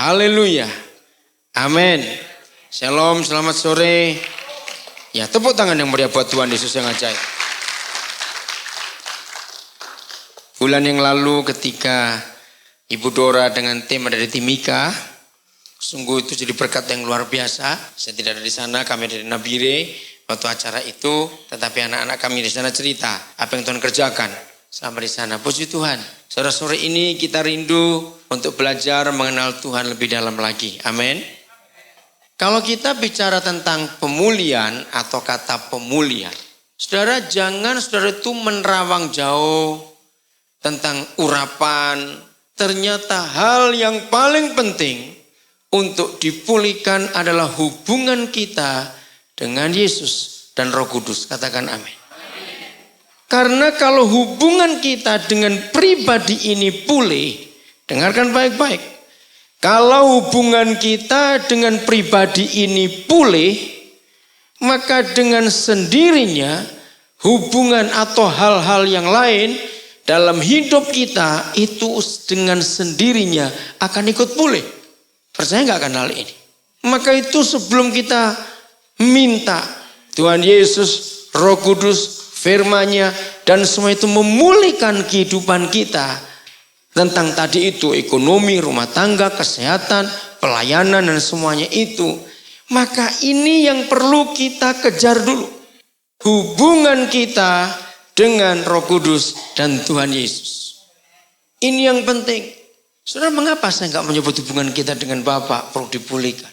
Haleluya. Amin. Shalom, selamat sore. Ya, tepuk tangan yang meriah buat Tuhan Yesus yang ajaib. Bulan yang lalu ketika Ibu Dora dengan tim ada di Timika, sungguh itu jadi berkat yang luar biasa. Saya tidak ada di sana, kami ada di Nabire waktu acara itu, tetapi anak-anak kami di sana cerita apa yang Tuhan kerjakan selama di sana. Puji Tuhan. Sore-sore ini kita rindu untuk belajar mengenal Tuhan lebih dalam lagi. Amin. Kalau kita bicara tentang pemulihan atau kata pemulihan, saudara jangan saudara itu menerawang jauh tentang urapan. Ternyata hal yang paling penting untuk dipulihkan adalah hubungan kita dengan Yesus dan Roh Kudus. Katakan amin. Karena kalau hubungan kita dengan pribadi ini pulih, dengarkan baik-baik. Kalau hubungan kita dengan pribadi ini pulih, maka dengan sendirinya hubungan atau hal-hal yang lain dalam hidup kita itu dengan sendirinya akan ikut pulih. Percaya nggak akan hal ini? Maka itu sebelum kita minta Tuhan Yesus, Roh Kudus, firman-Nya dan semua itu memulihkan kehidupan kita tentang tadi itu ekonomi, rumah tangga, kesehatan, pelayanan dan semuanya itu, maka ini yang perlu kita kejar dulu. Hubungan kita dengan Roh Kudus dan Tuhan Yesus. Ini yang penting. Saudara, mengapa saya nggak menyebut hubungan kita dengan Bapa perlu dipulihkan?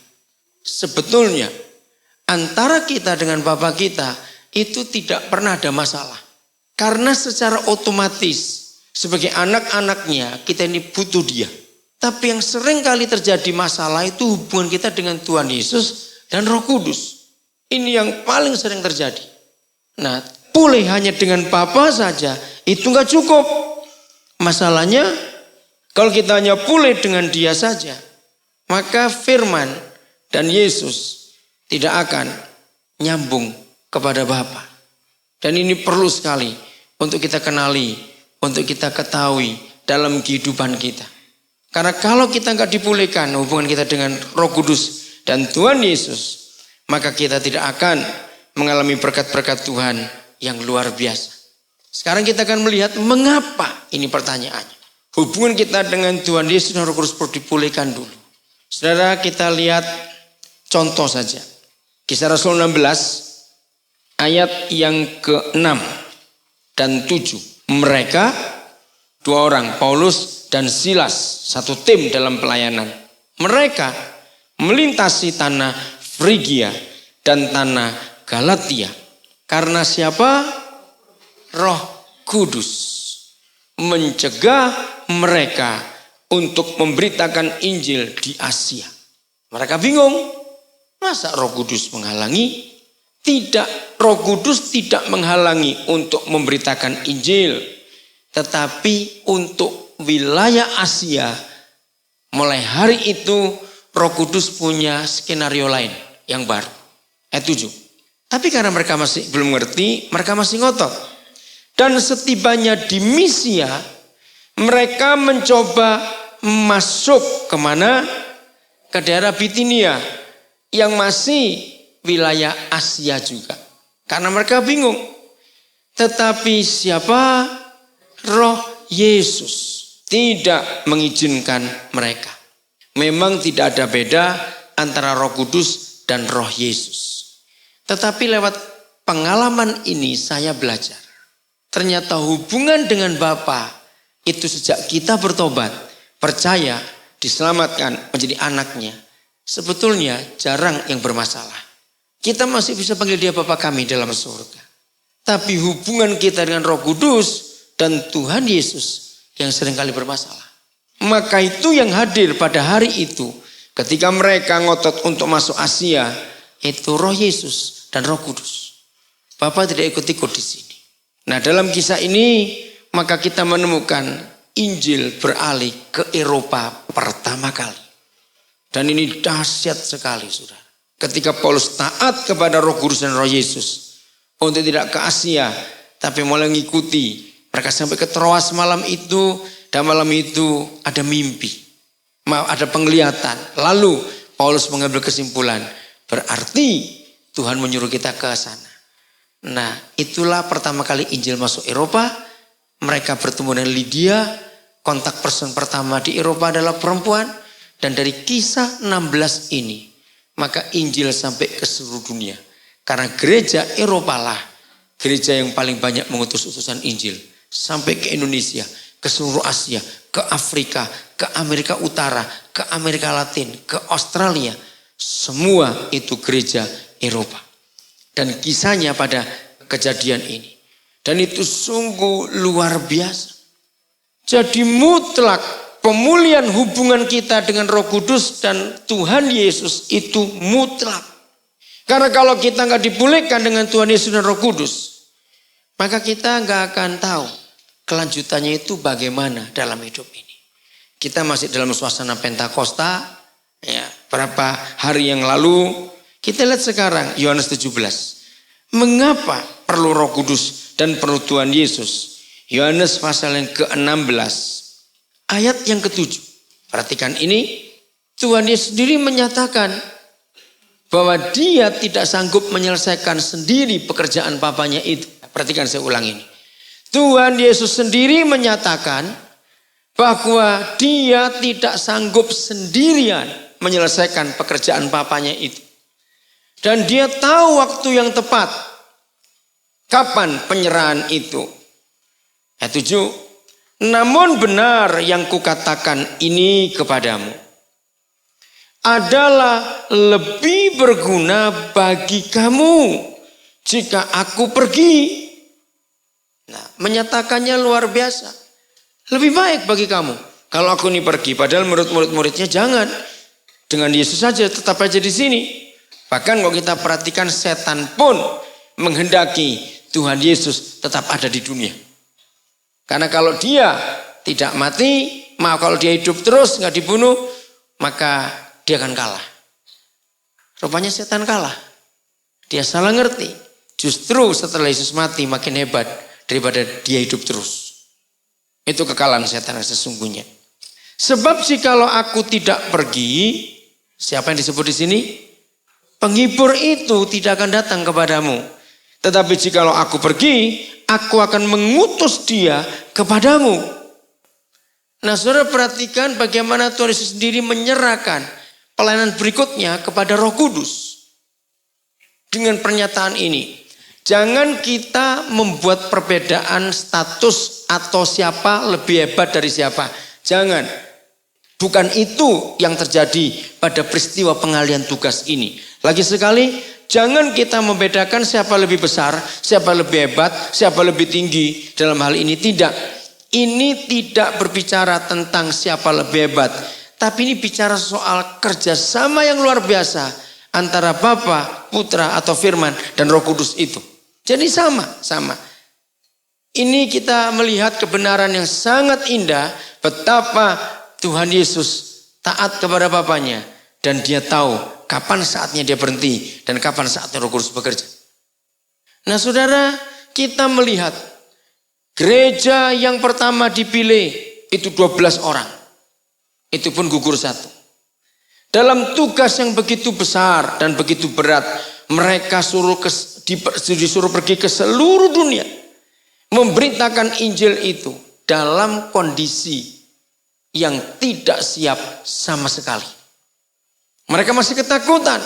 Sebetulnya antara kita dengan Bapa kita itu tidak pernah ada masalah. Karena secara otomatis sebagai anak-anaknya kita ini butuh dia. Tapi yang sering kali terjadi masalah itu hubungan kita dengan Tuhan Yesus dan Roh Kudus. Ini yang paling sering terjadi. Nah, pulih hanya dengan Bapa saja itu nggak cukup. Masalahnya kalau kita hanya pulih dengan dia saja, maka firman dan Yesus tidak akan nyambung kepada Bapa. Dan ini perlu sekali untuk kita kenali, untuk kita ketahui dalam kehidupan kita. Karena kalau kita nggak dipulihkan hubungan kita dengan Roh Kudus dan Tuhan Yesus, maka kita tidak akan mengalami berkat-berkat Tuhan yang luar biasa. Sekarang kita akan melihat mengapa ini pertanyaannya. Hubungan kita dengan Tuhan Yesus dan Roh Kudus perlu dipulihkan dulu. Saudara, kita lihat contoh saja. Kisah Rasul 16 ayat yang ke-6 dan 7. Mereka dua orang, Paulus dan Silas, satu tim dalam pelayanan. Mereka melintasi tanah Frigia dan tanah Galatia. Karena siapa? Roh Kudus mencegah mereka untuk memberitakan Injil di Asia. Mereka bingung. Masa Roh Kudus menghalangi? Tidak, Roh Kudus tidak menghalangi untuk memberitakan Injil. Tetapi untuk wilayah Asia, mulai hari itu Roh Kudus punya skenario lain yang baru. Ayat 7. Tapi karena mereka masih belum mengerti, mereka masih ngotot. Dan setibanya di Misia, mereka mencoba masuk kemana? Ke daerah Bitinia yang masih wilayah Asia juga. Karena mereka bingung. Tetapi siapa? Roh Yesus tidak mengizinkan mereka. Memang tidak ada beda antara Roh Kudus dan Roh Yesus. Tetapi lewat pengalaman ini saya belajar. Ternyata hubungan dengan Bapa itu sejak kita bertobat, percaya, diselamatkan menjadi anaknya. Sebetulnya jarang yang bermasalah. Kita masih bisa panggil dia Bapa kami dalam surga. Tapi hubungan kita dengan Roh Kudus dan Tuhan Yesus yang seringkali bermasalah. Maka itu yang hadir pada hari itu. Ketika mereka ngotot untuk masuk Asia, itu Roh Yesus dan Roh Kudus. Bapa tidak ikut-ikut di sini. Nah, dalam kisah ini maka kita menemukan Injil beralih ke Eropa pertama kali. Dan ini dahsyat sekali, saudara. Ketika Paulus taat kepada Roh Kudus dan Roh Yesus untuk tidak ke Asia, tapi mulai mengikuti. Mereka sampai ke Troas malam itu, dan malam itu ada mimpi. ada penglihatan. Lalu Paulus mengambil kesimpulan, berarti Tuhan menyuruh kita ke sana. Nah, itulah pertama kali Injil masuk Eropa. Mereka bertemu dengan Lydia. Kontak person pertama di Eropa adalah perempuan. Dan dari kisah 16 ini, maka Injil sampai ke seluruh dunia. Karena gereja Eropa lah gereja yang paling banyak mengutus utusan Injil. Sampai ke Indonesia, ke seluruh Asia, ke Afrika, ke Amerika Utara, ke Amerika Latin, ke Australia. Semua itu gereja Eropa. Dan kisahnya pada kejadian ini. Dan itu sungguh luar biasa. Jadi mutlak pemulihan hubungan kita dengan Roh Kudus dan Tuhan Yesus itu mutlak. Karena kalau kita nggak dipulihkan dengan Tuhan Yesus dan Roh Kudus, maka kita nggak akan tahu kelanjutannya itu bagaimana dalam hidup ini. Kita masih dalam suasana Pentakosta, ya, berapa hari yang lalu. Kita lihat sekarang Yohanes 17. Mengapa perlu Roh Kudus dan perlu Tuhan Yesus? Yohanes pasal yang ke-16 ayat yang ke-7. Perhatikan ini, Tuhan Yesus sendiri menyatakan bahwa dia tidak sanggup menyelesaikan sendiri pekerjaan Bapanya itu. Perhatikan, saya ulang ini. Tuhan Yesus sendiri menyatakan bahwa dia tidak sanggup sendirian menyelesaikan pekerjaan Bapanya itu. Dan dia tahu waktu yang tepat. Kapan penyerahan itu? Ayat 7. Namun benar yang kukatakan ini kepadamu adalah lebih berguna bagi kamu jika aku pergi. Nah, menyatakannya luar biasa. Lebih baik bagi kamu kalau aku ini pergi. Padahal menurut murid-muridnya jangan. Dengan Yesus saja tetap aja di sini. Bahkan kalau kita perhatikan, setan pun menghendaki Tuhan Yesus tetap ada di dunia. Karena kalau dia tidak mati, kalau dia hidup terus nggak dibunuh, maka dia akan kalah. Rupanya setan kalah. Dia salah ngerti. Justru setelah Yesus mati makin hebat daripada dia hidup terus. Itu kekalahan setan sesungguhnya. Sebab jikalau aku tidak pergi, siapa yang disebut di sini? Penghibur itu tidak akan datang kepadamu. Tetapi jikalau aku pergi, aku akan mengutus dia kepadamu. Nah, saudara perhatikan bagaimana Tuhan Yesus sendiri menyerahkan pelayanan berikutnya kepada Roh Kudus. Dengan pernyataan ini, jangan kita membuat perbedaan status atau siapa lebih hebat dari siapa. Jangan. Bukan itu yang terjadi pada peristiwa pengalihan tugas ini. Lagi sekali, jangan kita membedakan siapa lebih besar, siapa lebih hebat, siapa lebih tinggi. Dalam hal ini tidak. Ini tidak berbicara tentang siapa lebih hebat. Tapi ini bicara soal kerjasama yang luar biasa antara Bapa, Putra atau Firman dan Roh Kudus itu. Jadi sama. Ini kita melihat kebenaran yang sangat indah. Betapa Tuhan Yesus taat kepada Bapanya. Dan dia tahu kapan saatnya dia berhenti. Dan kapan saatnya Roh Kudus bekerja. Nah saudara, kita melihat gereja yang pertama dipilih itu 12 orang. Itu pun gugur satu. Dalam tugas yang begitu besar dan begitu berat. Mereka disuruh pergi ke seluruh dunia. Memberitakan Injil itu dalam kondisi yang tidak siap sama sekali. Mereka masih ketakutan.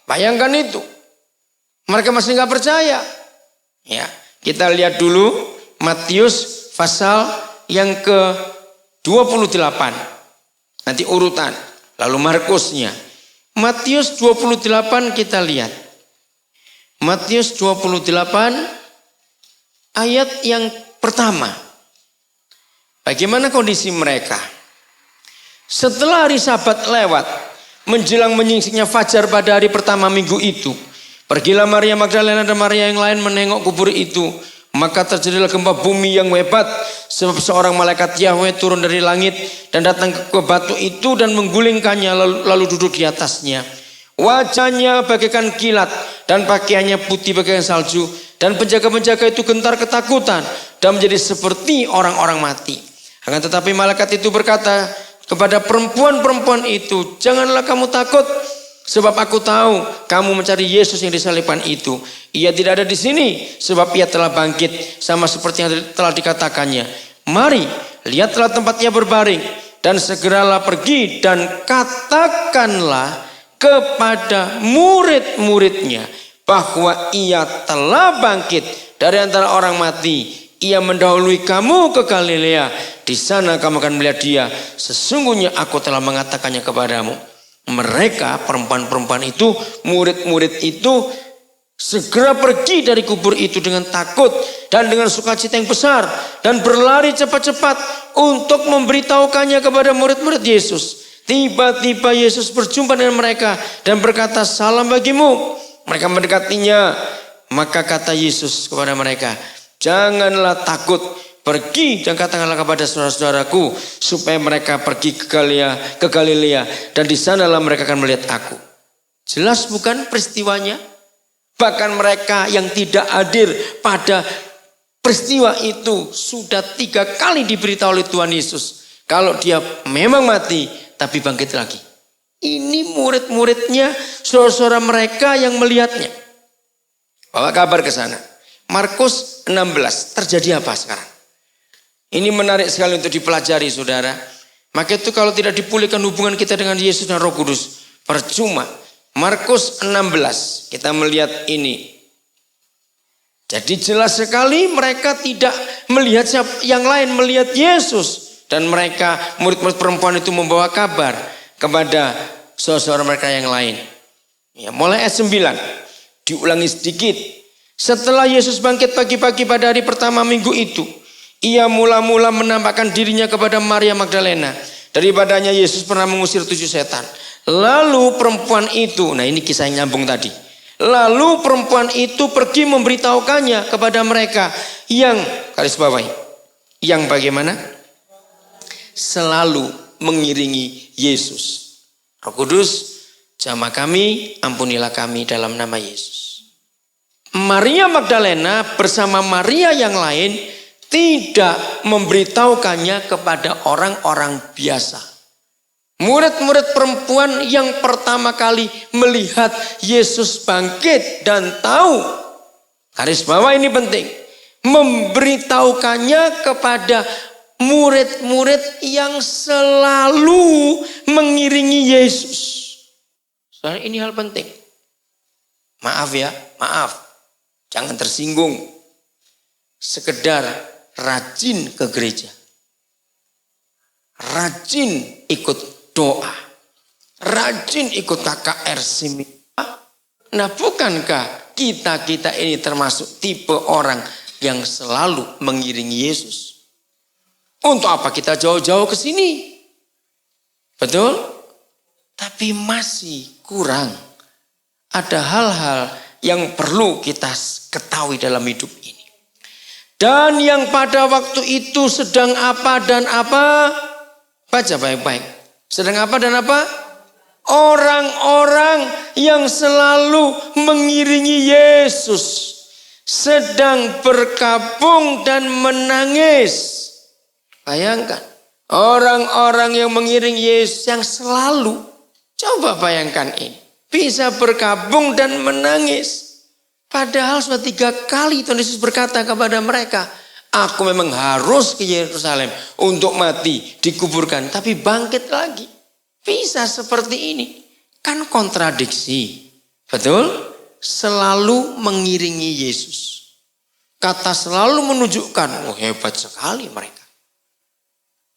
Bayangkan itu. Mereka masih nggak percaya. Ya, kita lihat dulu Matius pasal yang ke-28. Nanti urutan. Lalu Markusnya. Matius 28 kita lihat. Matius 28 ayat yang pertama. Bagaimana kondisi mereka? Setelah hari Sabat lewat, menjelang menyingsingnya fajar pada hari pertama minggu itu, pergilah Maria Magdalena dan Maria yang lain menengok kubur itu. Maka terjadilah gempa bumi yang hebat, sebab seorang malaikat Yahweh turun dari langit dan datang ke batu itu dan menggulingkannya lalu duduk di atasnya. Wajahnya bagaikan kilat dan pakaiannya putih bagaikan salju, dan penjaga-penjaga itu gentar ketakutan dan menjadi seperti orang-orang mati. Akan tetapi malaikat itu berkata, kepada perempuan-perempuan itu, janganlah kamu takut, sebab aku tahu kamu mencari Yesus yang disalibkan itu. Ia tidak ada di sini, sebab ia telah bangkit, sama seperti yang telah dikatakannya. Mari, lihatlah tempatnya berbaring, dan segeralah pergi dan katakanlah kepada murid-muridnya bahwa ia telah bangkit dari antara orang mati. Ia mendahului kamu ke Galilea. Di sana kamu akan melihat dia. Sesungguhnya aku telah mengatakannya kepadamu. Mereka, perempuan-perempuan itu, murid-murid itu, segera pergi dari kubur itu dengan takut dan dengan sukacita yang besar. Dan berlari cepat-cepat untuk memberitahukannya kepada murid-murid Yesus. Tiba-tiba Yesus berjumpa dengan mereka dan berkata, salam bagimu. Mereka mendekatinya. Maka kata Yesus kepada mereka, janganlah takut, pergi dan katakanlah kepada saudara-saudaraku supaya mereka pergi ke Galilea dan di sanalah mereka akan melihat aku. Jelas bukan peristiwanya? Bahkan mereka yang tidak hadir pada peristiwa itu sudah 3 kali diberitahu oleh Tuhan Yesus kalau dia memang mati tapi bangkit lagi. Ini murid-muridnya, saudara-saudara mereka yang melihatnya. Bawa kabar ke sana. Markus 16, terjadi apa sekarang? Ini menarik sekali untuk dipelajari saudara. Maka itu kalau tidak dipulihkan hubungan kita dengan Yesus dan Roh Kudus, percuma. Markus 16, kita melihat ini. Jadi jelas sekali mereka tidak melihat yang lain, melihat Yesus. Dan mereka, murid-murid perempuan itu membawa kabar kepada saudara mereka yang lain. Ya, mulai ayat 9, diulangi sedikit. Setelah Yesus bangkit pagi-pagi pada hari pertama minggu itu, ia mula-mula menampakkan dirinya kepada Maria Magdalena. Daripadanya Yesus pernah mengusir 7 setan. Lalu perempuan itu, nah ini kisah yang nyambung tadi. Lalu perempuan itu pergi memberitahukannya kepada mereka yang, garis bawahi, yang bagaimana? Selalu mengiringi Yesus. Roh Kudus, jamah kami, ampunilah kami dalam nama Yesus. Maria Magdalena bersama Maria yang lain tidak memberitahukannya kepada orang-orang biasa. Murid-murid perempuan yang pertama kali melihat Yesus bangkit dan tahu, garis bawah ini penting, memberitahukannya kepada murid-murid yang selalu mengiringi Yesus. Soalnya ini hal penting. Maaf ya, maaf. Jangan tersinggung. Sekedar rajin ke gereja. Rajin ikut doa. Rajin ikut KKR Simi. Nah bukankah kita ini termasuk tipe orang yang selalu mengiringi Yesus? Untuk apa kita jauh-jauh ke sini? Betul? Tapi masih kurang. Ada hal-hal yang perlu kita ketahui dalam hidup ini. Dan yang pada waktu itu sedang apa dan apa? Baca baik-baik. Sedang apa dan apa? Orang-orang yang selalu mengiringi Yesus sedang berkabung dan menangis. Bayangkan. Orang-orang yang mengiringi Yesus yang selalu. Coba bayangkan ini. Bisa berkabung dan menangis. Padahal sudah 3 kali Tuhan Yesus berkata kepada mereka, aku memang harus ke Yerusalem untuk mati, dikuburkan, tapi bangkit lagi. Bisa seperti ini. Kan kontradiksi. Betul? Selalu mengiringi Yesus. Kata selalu menunjukkan, oh hebat sekali mereka.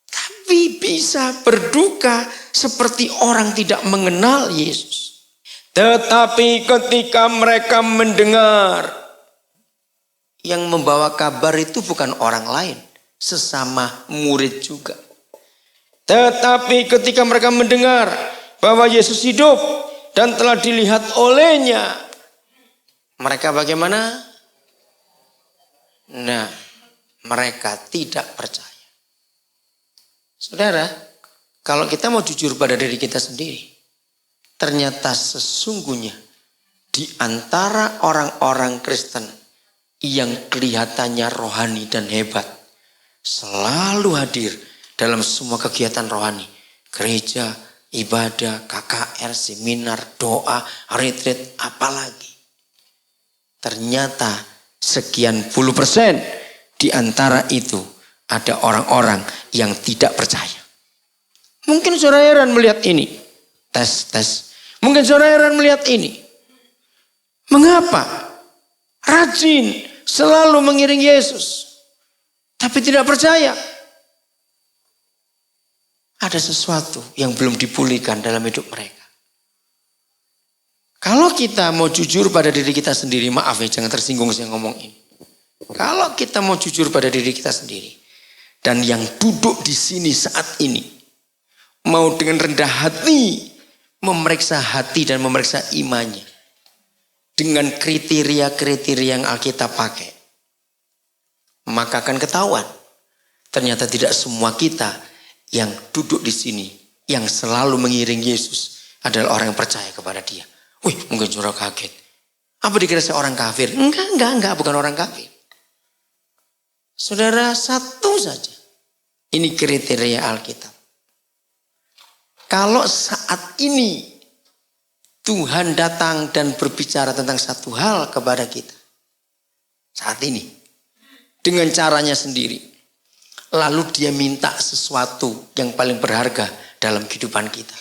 Tapi bisa berduka seperti orang tidak mengenal Yesus. Tetapi ketika mereka mendengar, yang membawa kabar itu bukan orang lain, sesama murid juga. Tetapi ketika mereka mendengar bahwa Yesus hidup dan telah dilihat olehnya, mereka bagaimana? Nah, mereka tidak percaya. Saudara, kalau kita mau jujur pada diri kita sendiri, ternyata sesungguhnya di antara orang-orang Kristen yang kelihatannya rohani dan hebat, selalu hadir dalam semua kegiatan rohani, gereja, ibadah, KKR, seminar, doa, retreat, apalagi. Ternyata sekian puluh persen di antara itu ada orang-orang yang tidak percaya. Mungkin saudara heran melihat ini. Tes. Mungkin saudara heran melihat ini. Mengapa? Rajin selalu mengiring Yesus. Tapi tidak percaya. Ada sesuatu yang belum dipulihkan dalam hidup mereka. Kalau kita mau jujur pada diri kita sendiri, maaf ya jangan tersinggung saya ngomong ini. Kalau kita mau jujur pada diri kita sendiri, dan yang duduk di sini saat ini, mau dengan rendah hati, memeriksa hati dan memeriksa imannya, dengan kriteria-kriteria yang Alkitab pakai, maka akan ketahuan, ternyata tidak semua kita yang duduk di sini, yang selalu mengiring Yesus adalah orang yang percaya kepada dia. Wih, mungkin saudara kaget. Apa dikira saya orang kafir? Enggak, bukan orang kafir. Saudara, satu saja. Ini kriteria Alkitab. Kalau saat ini Tuhan datang dan berbicara tentang satu hal kepada kita. Saat ini. Dengan caranya sendiri. Lalu dia minta sesuatu yang paling berharga dalam kehidupan kita.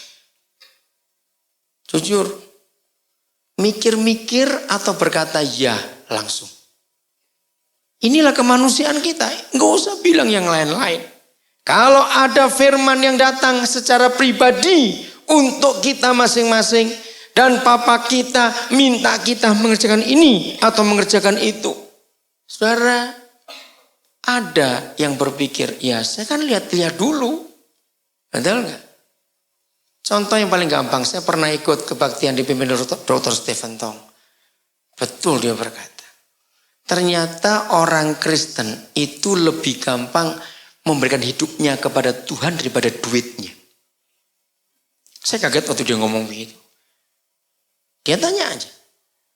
Jujur, mikir-mikir atau berkata ya langsung. Inilah kemanusiaan kita. Nggak usah bilang yang lain-lain. Kalau ada firman yang datang secara pribadi untuk kita masing-masing. Dan papa kita minta kita mengerjakan ini atau mengerjakan itu. Saudara, ada yang berpikir, ya saya kan lihat-lihat dulu. Betul nggak? Contoh yang paling gampang, saya pernah ikut kebaktian dipimpin Dr. Stephen Tong. Betul dia berkata. Ternyata orang Kristen itu lebih gampang memberikan hidupnya kepada Tuhan daripada duitnya. Saya kaget waktu dia ngomong begitu. Dia tanya aja.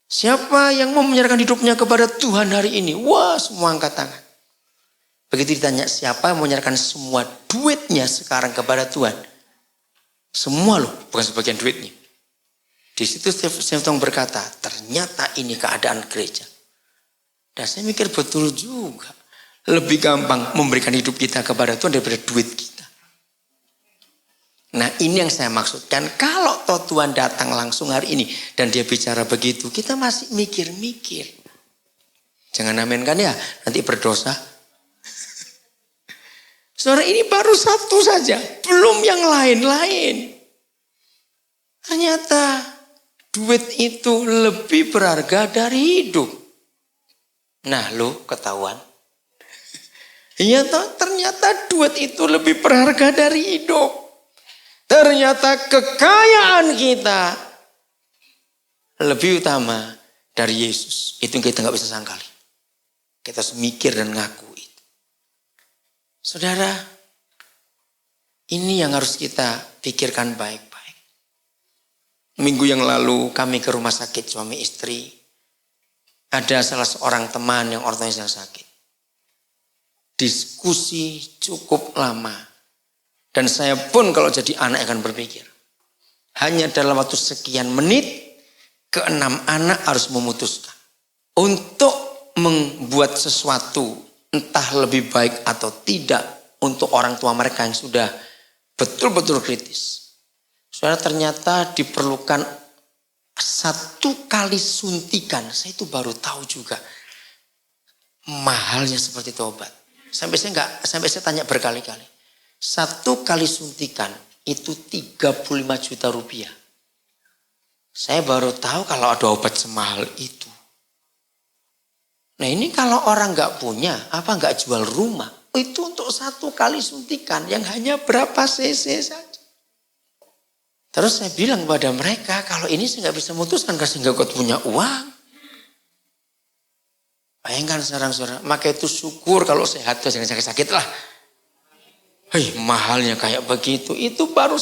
Siapa yang mau menyerahkan hidupnya kepada Tuhan hari ini? Wah, semua angkat tangan. Begitu ditanya siapa yang menyerahkan semua duitnya sekarang kepada Tuhan. Semua loh, bukan sebagian duitnya. Di situ Stephen Tong berkata, ternyata ini keadaan gereja. Dan saya mikir betul juga. Lebih gampang memberikan hidup kita kepada Tuhan daripada duit kita. Nah ini yang saya maksudkan. Kalau toh Tuhan datang langsung hari ini dan dia bicara begitu, kita masih mikir-mikir. Jangan amin kan ya, nanti berdosa. Saudara, ini baru satu saja, belum yang lain-lain. Ternyata duit itu lebih berharga dari hidup. Nah lo ketahuan. Iya toh, ternyata duit itu lebih berharga dari hidup. Ternyata kekayaan kita lebih utama dari Yesus. Itu yang kita nggak bisa sangkali. Kita harus mikir dan ngaku. Saudara, ini yang harus kita pikirkan baik-baik. Minggu yang lalu kami ke rumah sakit suami istri. Ada salah seorang teman yang orangnya sedang sakit. Diskusi cukup lama. Dan saya pun kalau jadi anak akan berpikir. Hanya dalam waktu sekian menit, keenam anak harus memutuskan. Untuk membuat sesuatu entah lebih baik atau tidak untuk orang tua mereka yang sudah betul-betul kritis. Saudara, ternyata diperlukan 1 kali suntikan. Saya itu baru tahu juga mahalnya seperti itu obat. Sampai saya tanya berkali-kali. 1 kali suntikan itu 35 juta rupiah. Saya baru tahu kalau ada obat semahal itu. Nah ini kalau orang nggak punya, apa nggak jual rumah? Itu untuk 1 kali suntikan yang hanya berapa cc saja. Terus saya bilang kepada mereka, kalau ini saya nggak bisa memutuskan karena saya nggak punya uang. Bayangkan saudara-saudara, maka itu syukur kalau sehat, jangan sakit-sakit lah. Hei, mahalnya kayak begitu, itu baru,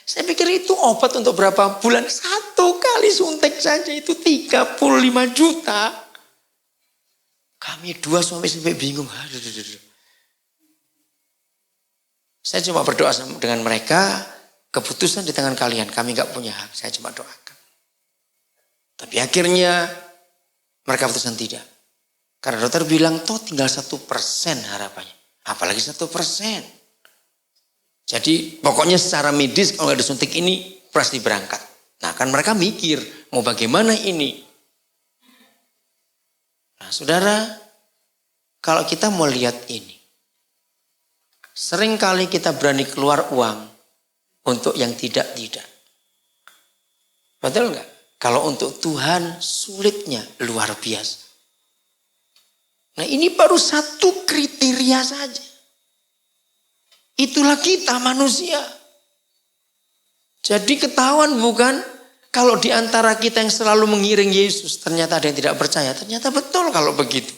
saya pikir itu obat untuk berapa bulan. 1 kali suntik saja itu 35 juta. Kami 2 suami sampai bingung. Saya cuma berdoa dengan mereka. keputusan di tangan kalian, kami nggak punya hak, saya cuma doakan. Tapi akhirnya mereka putuskan tidak. Karena dokter bilang, toh tinggal 1% harapannya. Apalagi 1%. Jadi pokoknya secara medis kalau nggak disuntik ini pasti berangkat. Nah kan mereka mikir, mau bagaimana ini? Nah saudara, kalau kita mau lihat ini. Seringkali kita berani keluar uang untuk yang tidak-tidak. Betul nggak? Kalau untuk Tuhan sulitnya luar biasa. Nah ini baru satu kriteria saja. Itulah kita manusia. Jadi ketahuan bukan kalau di antara kita yang selalu mengiring Yesus ternyata ada yang tidak percaya. Ternyata betul kalau begitu.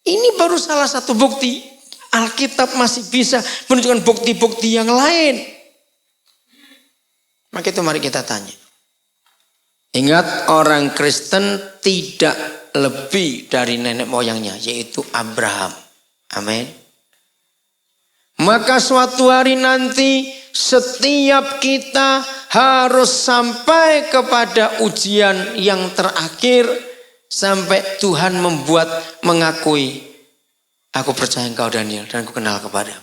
Ini baru salah satu bukti. Alkitab masih bisa menunjukkan bukti-bukti yang lain. Maka itu mari kita tanya. Ingat orang Kristen tidak lebih dari nenek moyangnya, yaitu Abraham. Amin. Maka suatu hari nanti setiap kita harus sampai kepada ujian yang terakhir. Sampai Tuhan mengakui. Aku percaya engkau Daniel dan aku kenal kepadamu.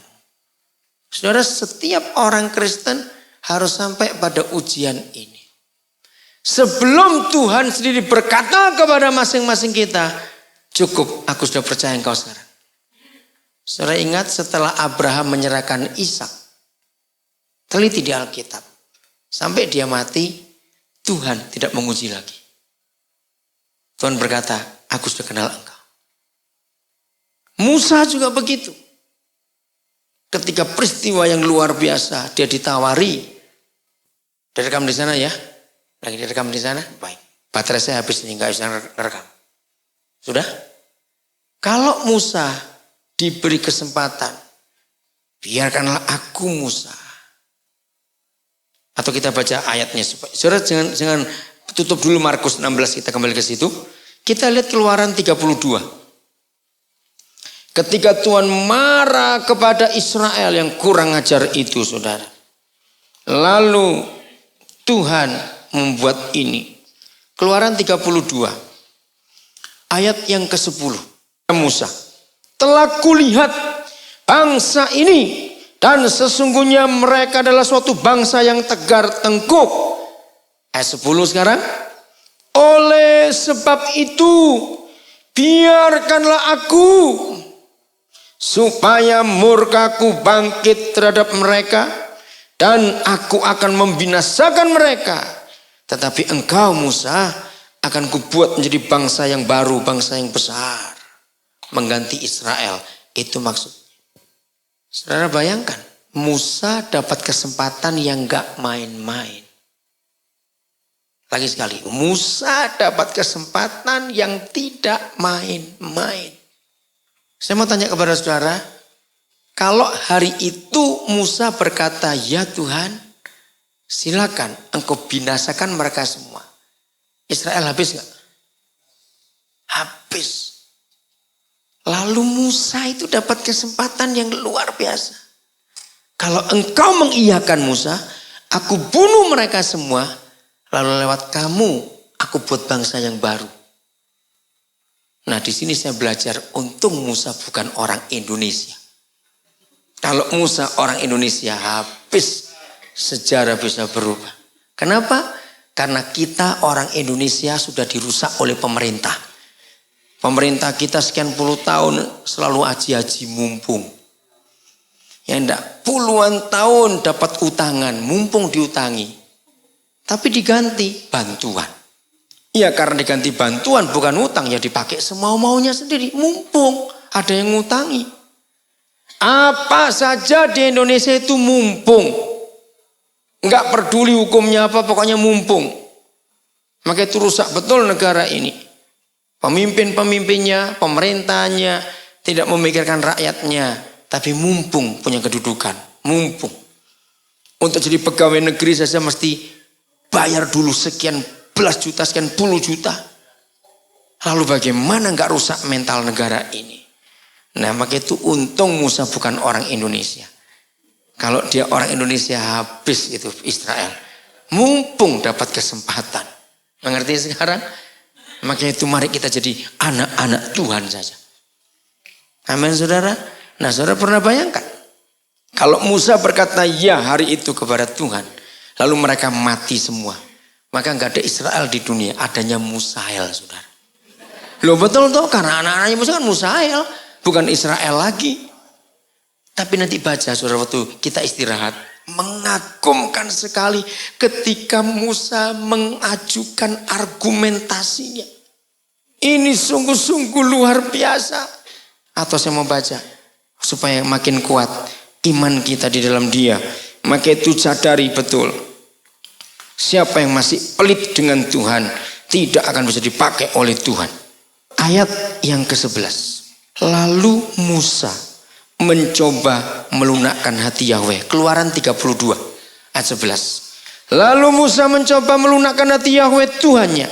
Saudara, setiap orang Kristen harus sampai pada ujian ini. Sebelum Tuhan sendiri berkata kepada masing-masing kita, cukup aku sudah percaya engkau sekarang. Saudara ingat setelah Abraham menyerahkan Ishak, teliti di Alkitab. Sampai dia mati, Tuhan tidak menguji lagi. Tuhan berkata, aku sudah kenal engkau. Musa juga begitu. Ketika peristiwa yang luar biasa, dia ditawari. Direkam di sana ya? Lagi direkam di sana? Baik. Baterai saya habis nih, nggak bisa rekam. Sudah? Kalau Musa diberi kesempatan, biarkanlah aku Musa. Atau kita baca ayatnya. Saudara jangan tutup dulu Markus 16, kita kembali ke situ. Kita lihat Keluaran 32. Ketika Tuhan marah kepada Israel yang kurang ajar itu, saudara. Lalu Tuhan membuat ini. Keluaran 32. Ayat yang ke-10. Musa. Telah kulihat bangsa ini. Dan sesungguhnya mereka adalah suatu bangsa yang tegar tengkuk. Ayat 10 sekarang. Oleh sebab itu, biarkanlah aku supaya murkaku bangkit terhadap mereka dan aku akan membinasakan mereka. Tetapi engkau Musa akan kubuat menjadi bangsa yang baru, bangsa yang besar. Mengganti Israel. Itu maksudnya. Saudara bayangkan, Musa dapat kesempatan yang gak main-main. Lagi sekali, Musa dapat kesempatan yang tidak main-main. Saya mau tanya kepada saudara, kalau hari itu Musa berkata, ya Tuhan, silakan engkau binasakan mereka semua. Israel habis gak? Habis. Lalu Musa itu dapat kesempatan yang luar biasa. Kalau engkau mengiyakan Musa, aku bunuh mereka semua. Lalu lewat kamu, aku buat bangsa yang baru. Nah di sini saya belajar, untung Musa bukan orang Indonesia. Kalau Musa orang Indonesia, habis sejarah bisa berubah. Kenapa? Karena kita orang Indonesia sudah dirusak oleh pemerintah. Pemerintah kita sekian puluh tahun selalu aji-aji mumpung. Ya enggak, puluhan tahun dapat utangan, mumpung diutangi. Tapi diganti bantuan. Ya karena diganti bantuan bukan utang, ya dipakai semau-maunya sendiri. Mumpung ada yang ngutangi. Apa saja di Indonesia itu mumpung. Enggak peduli hukumnya apa, pokoknya mumpung. Maka itu rusak betul negara ini. Pemimpin-pemimpinnya, pemerintahnya tidak memikirkan rakyatnya. Tapi mumpung punya kedudukan. Mumpung. Untuk jadi pegawai negeri saja mesti bayar dulu sekian belas juta, sekian puluh juta. Lalu bagaimana enggak rusak mental negara ini? Nah maka itu untung Musa bukan orang Indonesia. Kalau dia orang Indonesia habis itu Israel. Mumpung dapat kesempatan. Mengerti sekarang? Makanya itu mari kita jadi anak-anak Tuhan saja. Amin saudara. Nah saudara pernah bayangkan. Kalau Musa berkata ya hari itu kepada Tuhan. Lalu mereka mati semua. Maka nggak ada Israel di dunia. Adanya Musael saudara. Loh betul tuh karena anak-anaknya Musa kan Musael. Bukan Israel lagi. Tapi nanti baca saudara waktu kita istirahat. Mengagumkan sekali ketika Musa mengajukan argumentasinya. Ini sungguh-sungguh luar biasa. Atau saya mau baca. Supaya makin kuat iman kita di dalam dia. Maka itu sadari betul. Siapa yang masih pelit dengan Tuhan. Tidak akan bisa dipakai oleh Tuhan. Ayat yang ke-11. Lalu Musa mencoba melunakkan hati Yahweh. Keluaran 32 ayat 11. Lalu Musa mencoba melunakkan hati Yahweh Tuhannya.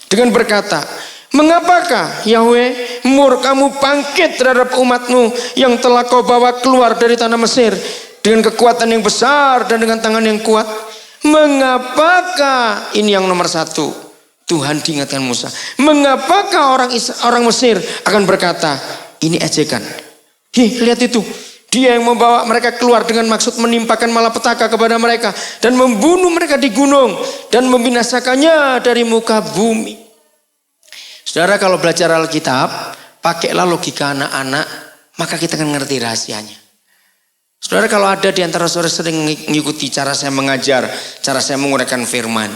Dengan berkata, mengapakah Yahweh murkamu bangkit terhadap umatmu yang telah kau bawa keluar dari tanah Mesir dengan kekuatan yang besar dan dengan tangan yang kuat? Mengapakah, ini yang nomor satu, Tuhan diingatkan Musa. Mengapakah orang Mesir akan berkata, ini ejekan. Lihat itu. Dia yang membawa mereka keluar dengan maksud menimpakan malapetaka kepada mereka. Dan membunuh mereka di gunung. Dan membinasakannya dari muka bumi. Saudara kalau belajar Alkitab, pakailah logika anak-anak, maka kita akan ngerti rahasianya. Saudara kalau ada di antara saudara sering mengikuti cara saya mengajar, cara saya menggunakan firman.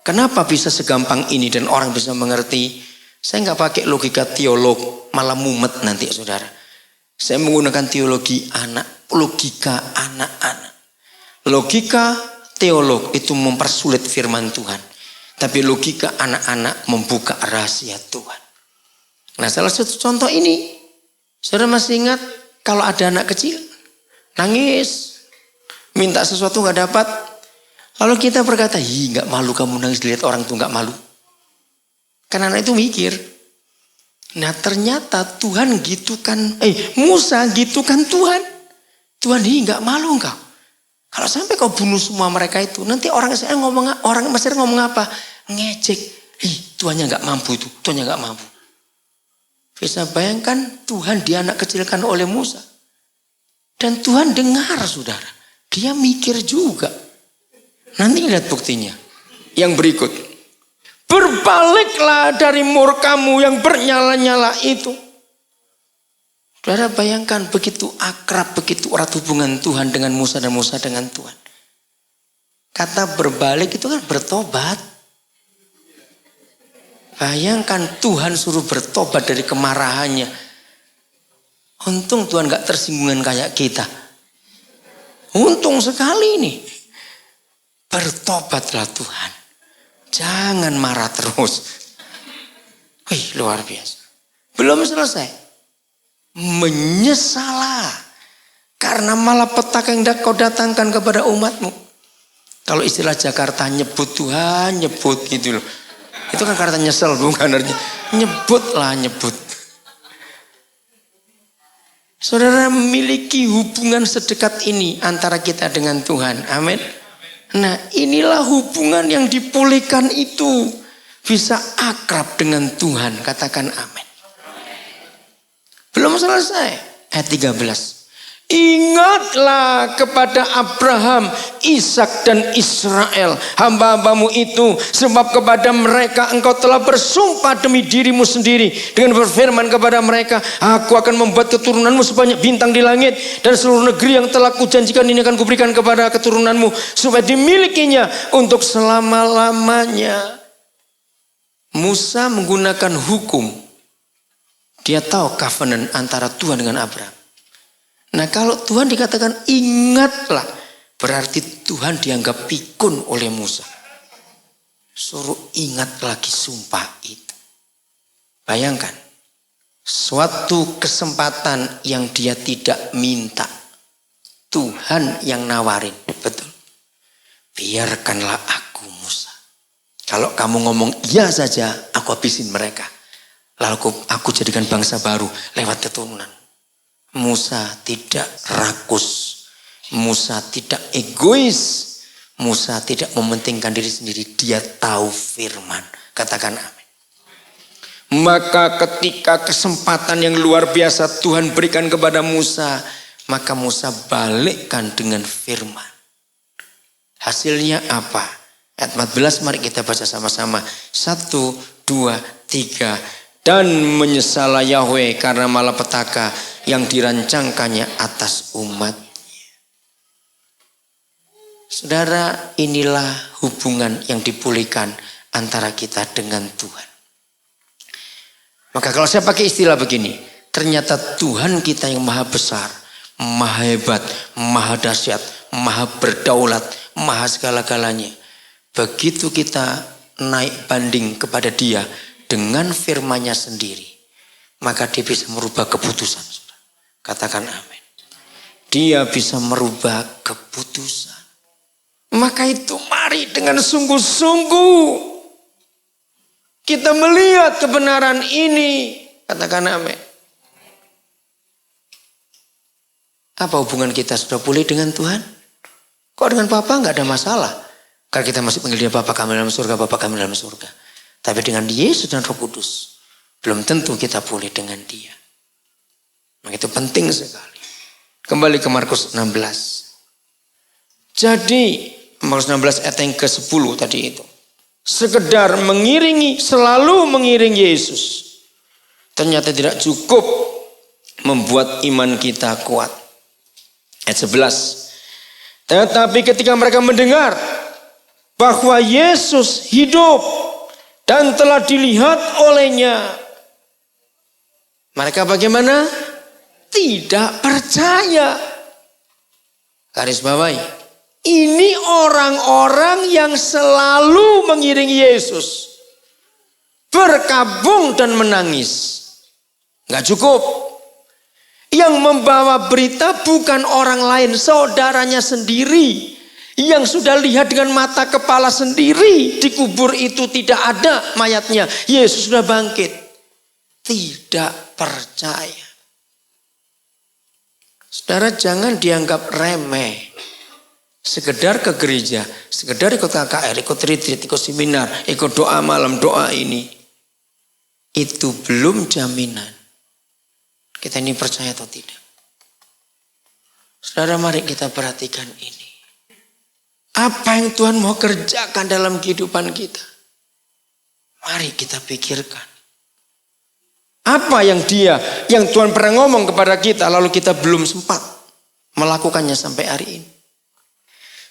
Kenapa bisa segampang ini dan orang bisa mengerti? Saya nggak pakai logika teolog, malah mumet nanti saudara. Saya menggunakan teologi logika anak-anak. Logika teolog itu mempersulit firman Tuhan. Tapi logika anak-anak membuka rahasia Tuhan. Nah salah satu contoh ini, saudara masih ingat kalau ada anak kecil, nangis, minta sesuatu nggak dapat. Lalu kita berkata, nggak malu kamu nangis lihat orang tuh nggak malu. Karena anak itu mikir. Nah ternyata Tuhan gitukan, Musa gitukan Tuhan. Tuhan nggak malu engkau. Kalau sampai kau bunuh semua mereka itu, nanti orang Mesir ngomong apa? Ngejek. Tuhannya nggak mampu itu, Tuhannya nggak mampu. Bisa bayangkan Tuhan dianak kecilkan oleh Musa. Dan Tuhan dengar saudara. Dia mikir juga. Nanti lihat buktinya. Yang berikut. Berbaliklah dari murkamu yang bernyala-nyala itu. Saudara bayangkan begitu akrab, begitu erat hubungan Tuhan dengan Musa dan Musa dengan Tuhan. Kata berbalik itu kan bertobat. Bayangkan Tuhan suruh bertobat dari kemarahannya. Untung Tuhan gak tersinggungan kayak kita. Untung sekali nih. Bertobatlah Tuhan. Jangan marah terus. Wih luar biasa. Belum selesai. Menyesalah. Karena malapetaka yang kau datangkan kepada umatmu. Kalau istilah Jakarta nyebut Tuhan, nyebut gitu loh. Itu kan kata nyesel bukan artinya. Nyebut. Saudara memiliki hubungan sedekat ini antara kita dengan Tuhan. Amin. Nah inilah hubungan yang dipulihkan itu. Bisa akrab dengan Tuhan. Katakan amin. Belum selesai. Ayat 13. Ingatlah kepada Abraham, Ishak dan Israel. Hamba-hambamu itu. Sebab kepada mereka engkau telah bersumpah demi dirimu sendiri. Dengan berfirman kepada mereka. Aku akan membuat keturunanmu sebanyak bintang di langit. Dan seluruh negeri yang telah kujanjikan ini akan kuberikan kepada keturunanmu. Supaya dimilikinya untuk selama-lamanya. Musa menggunakan hukum. Dia tahu covenant antara Tuhan dengan Abraham. Nah kalau Tuhan dikatakan ingatlah. Berarti Tuhan dianggap pikun oleh Musa. Suruh ingat lagi sumpah itu. Bayangkan. Suatu kesempatan yang dia tidak minta. Tuhan yang nawarin. Betul. Biarkanlah aku Musa. Kalau kamu ngomong iya saja. Aku habisin mereka. Lalu aku jadikan bangsa baru lewat keturunan. Musa tidak rakus. Musa tidak egois. Musa tidak mementingkan diri sendiri. Dia tahu firman. Katakan amin. Maka ketika kesempatan yang luar biasa Tuhan berikan kepada Musa, maka Musa balikkan dengan firman. Hasilnya apa? Ayat 14 mari kita baca sama-sama. 1, 2, 3. Dan menyesalah Yahweh karena malapetaka yang dirancangkannya atas umat. Saudara, inilah hubungan yang dipulihkan antara kita dengan Tuhan. Maka kalau saya pakai istilah begini, ternyata Tuhan kita yang maha besar, maha hebat, maha dahsyat, maha berdaulat, maha segala-galanya. Begitu kita naik banding kepada Dia dengan firman-Nya sendiri, maka Dia bisa merubah keputusan. Katakan amin. Dia bisa merubah keputusan. Maka itu mari dengan sungguh-sungguh kita melihat kebenaran ini. Katakan amin. Apa hubungan kita sudah pulih dengan Tuhan? Kok dengan Bapa enggak ada masalah? Karena kita masih panggil Dia Bapa kami dalam surga, Bapa kami dalam surga. Tapi dengan Yesus dan Roh Kudus, belum tentu kita pulih dengan Dia. Maka itu penting sekali. Kembali ke Markus 16. Jadi Markus 16 ayat yang ke-10 tadi itu. Sekedar mengiringi, selalu mengiringi Yesus. Ternyata tidak cukup membuat iman kita kuat. Ayat 11. Tetapi ketika mereka mendengar bahwa Yesus hidup dan telah dilihat olehnya, mereka bagaimana? Tidak percaya. Garis bawahi. Ini orang-orang yang selalu mengiringi Yesus. Berkabung dan menangis. Gak cukup. Yang membawa berita bukan orang lain, saudaranya sendiri. Yang sudah lihat dengan mata kepala sendiri. Di kubur itu tidak ada mayatnya. Yesus sudah bangkit. Tidak percaya. Saudara, jangan dianggap remeh. Sekedar ke gereja, sekedar ikut KKR, ikut retreat, ikut seminar, ikut doa malam, doa ini. Itu belum jaminan kita ini percaya atau tidak. Saudara, mari kita perhatikan ini. Apa yang Tuhan mau kerjakan dalam kehidupan kita? Mari kita pikirkan. Apa yang Tuhan pernah ngomong kepada kita, lalu kita belum sempat melakukannya sampai hari ini.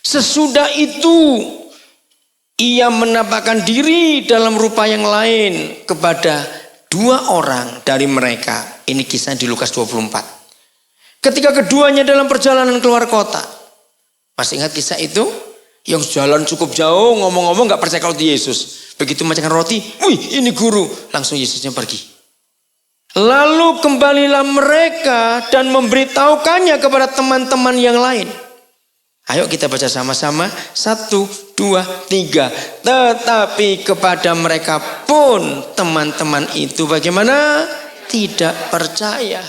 Sesudah itu ia menampakkan diri dalam rupa yang lain kepada 2 orang dari mereka. Ini kisah di Lukas 24. Ketika keduanya dalam perjalanan keluar kota. Masih ingat kisah itu? Yang jalan cukup jauh, ngomong-ngomong gak percaya kalau itu Yesus. Begitu makan roti, wih ini guru. Langsung Yesusnya pergi. Lalu kembalilah mereka dan memberitahukannya kepada teman-teman yang lain. Ayo kita baca sama-sama. 1, 2, 3. Tetapi kepada mereka pun teman-teman itu bagaimana? Tidak percaya.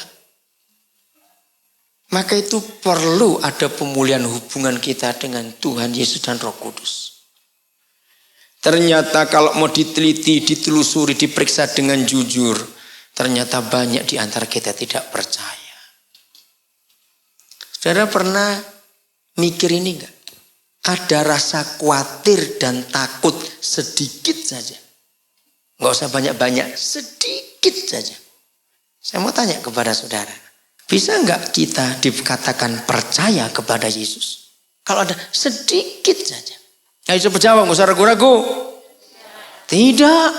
Maka itu perlu ada pemulihan hubungan kita dengan Tuhan Yesus dan Roh Kudus. Ternyata kalau mau diteliti, ditelusuri, diperiksa dengan jujur, ternyata banyak di antara kita tidak percaya. Saudara pernah mikir ini enggak? Ada rasa khawatir dan takut sedikit saja. Enggak usah banyak-banyak, sedikit saja. Saya mau tanya kepada saudara, bisa enggak kita dikatakan percaya kepada Yesus? Kalau ada sedikit saja. Ayo coba jawab, enggak usah ragu-ragu. Tidak.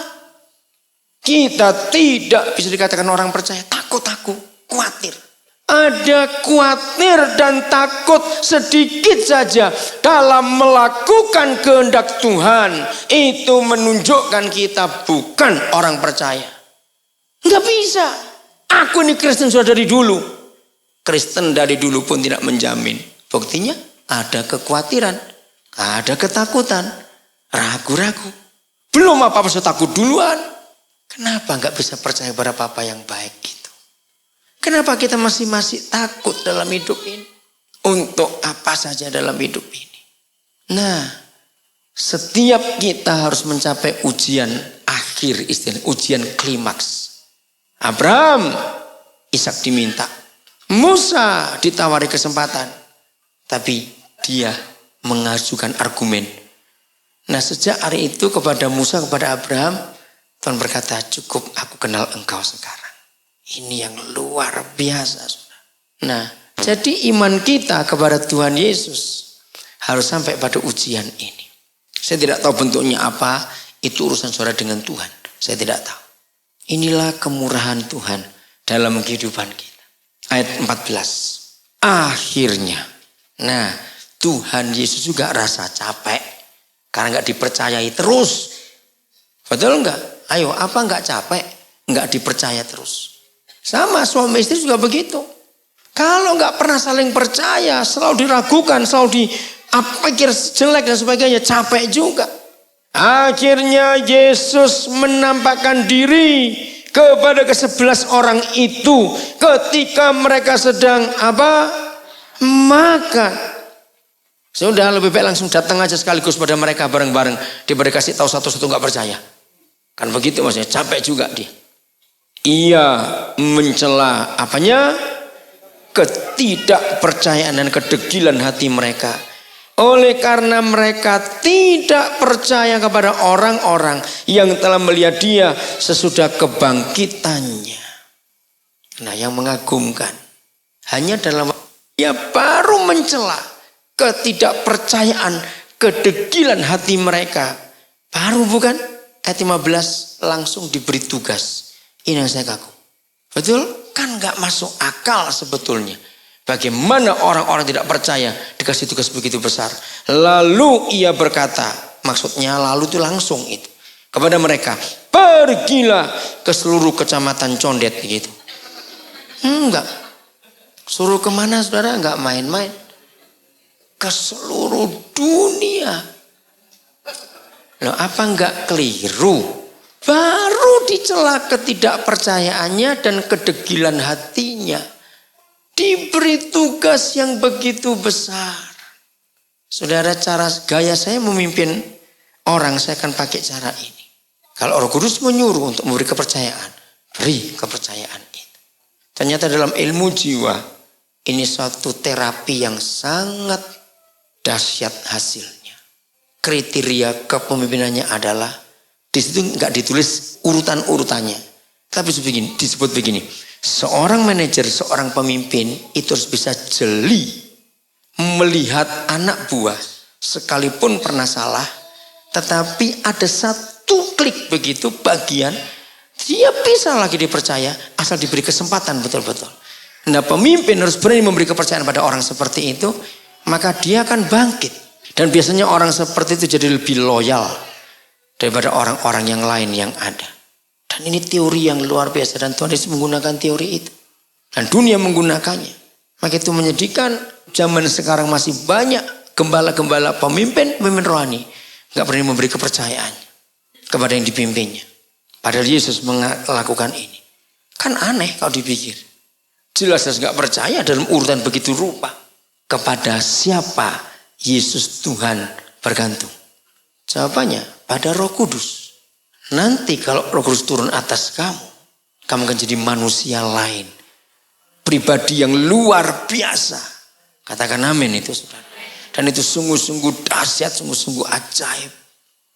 Kita tidak bisa dikatakan orang percaya, takut, khawatir. Ada khawatir dan takut sedikit saja dalam melakukan kehendak Tuhan. Itu menunjukkan kita bukan orang percaya. Enggak bisa. Aku ini Kristen sudah dari dulu. Kristen dari dulu pun tidak menjamin. Buktinya ada kekhawatiran, ada ketakutan, ragu-ragu. Belum apa-apa sudah takut duluan. Kenapa enggak bisa percaya pada Bapa yang baik gitu? Kenapa kita masih takut dalam hidup ini? untuk apa saja dalam hidup ini. Nah, setiap kita harus mencapai ujian akhir, istilah ujian klimaks. Abraham, Ishak diminta. Musa ditawari kesempatan. Tapi dia mengajukan argumen. Nah, sejak hari itu kepada Musa, kepada Abraham, Tuhan berkata, cukup aku kenal engkau sekarang. Ini yang luar biasa. Nah, jadi iman kita kepada Tuhan Yesus harus sampai pada ujian ini. Saya tidak tahu bentuknya apa, itu urusan saudara dengan Tuhan. Saya tidak tahu. Inilah kemurahan Tuhan dalam kehidupan kita. Ayat 14. Akhirnya. Nah, Tuhan Yesus juga rasa capek. Karena gak dipercayai terus. Betul enggak? Ayo, apa enggak capek? Enggak dipercaya terus. Sama suami istri juga begitu. Kalau enggak pernah saling percaya, selalu diragukan, selalu dipikir jelek dan sebagainya, capek juga. Akhirnya Yesus menampakkan diri kepada ke-11 orang itu ketika mereka sedang apa? Makan. Sudah lebih baik langsung datang aja sekaligus pada mereka bareng-bareng. Daripada kasih tahu satu-satu nggak percaya. Kan begitu maksudnya, capek juga dia. Ia mencela apanya? Ketidakpercayaan dan kedegilan hati mereka. Oleh karena mereka tidak percaya kepada orang-orang yang telah melihat dia sesudah kebangkitannya. Nah, yang mengagumkan hanya dalam dia baru mencela ketidakpercayaan, kedegilan hati mereka. Baru bukan? Ayat 15 langsung diberi tugas. Ini yang saya kagum. Betul? Kan gak masuk akal sebetulnya. Bagaimana orang-orang tidak percaya dikasih tugas begitu besar. Lalu ia berkata, maksudnya lalu itu langsung itu. Kepada mereka, pergilah ke seluruh kecamatan Condet gitu. Enggak. Suruh kemana saudara? Enggak main-main. Ke seluruh dunia. Loh, apa enggak keliru? Baru dicela ketidakpercayaannya dan kedegilan hatinya. Diberi tugas yang begitu besar. Saudara, gaya saya memimpin orang, saya akan pakai cara ini. Kalau Roh Kudus menyuruh untuk memberi kepercayaan, beri kepercayaan itu. Ternyata dalam ilmu jiwa, ini suatu terapi yang sangat dahsyat hasilnya. Kriteria kepemimpinannya adalah, di situ nggak ditulis urutan-urutannya, tapi disebut begini. Seorang manajer, seorang pemimpin itu harus bisa jeli melihat anak buah sekalipun pernah salah, tetapi ada satu klik begitu bagian dia bisa lagi dipercaya asal diberi kesempatan betul-betul. Nah, pemimpin harus berani memberi kepercayaan pada orang seperti itu, maka dia akan bangkit. Dan biasanya orang seperti itu jadi lebih loyal daripada orang-orang yang lain yang ada. Dan ini teori yang luar biasa dan Tuhan Yesus menggunakan teori itu. Dan dunia menggunakannya. Maka itu menyedihkan zaman sekarang masih banyak gembala-gembala pemimpin rohani. Gak berani memberi kepercayaan kepada yang dipimpinnya. Padahal Yesus melakukan ini. Kan aneh kalau dipikir. Jelas gak percaya dalam urutan begitu rupa. Kepada siapa Yesus Tuhan bergantung? Jawabannya pada Roh Kudus. Nanti kalau Roh Kudus turun atas kamu akan jadi manusia lain. Pribadi yang luar biasa. Katakan amin itu saudara. Dan itu sungguh-sungguh dahsyat, sungguh-sungguh ajaib.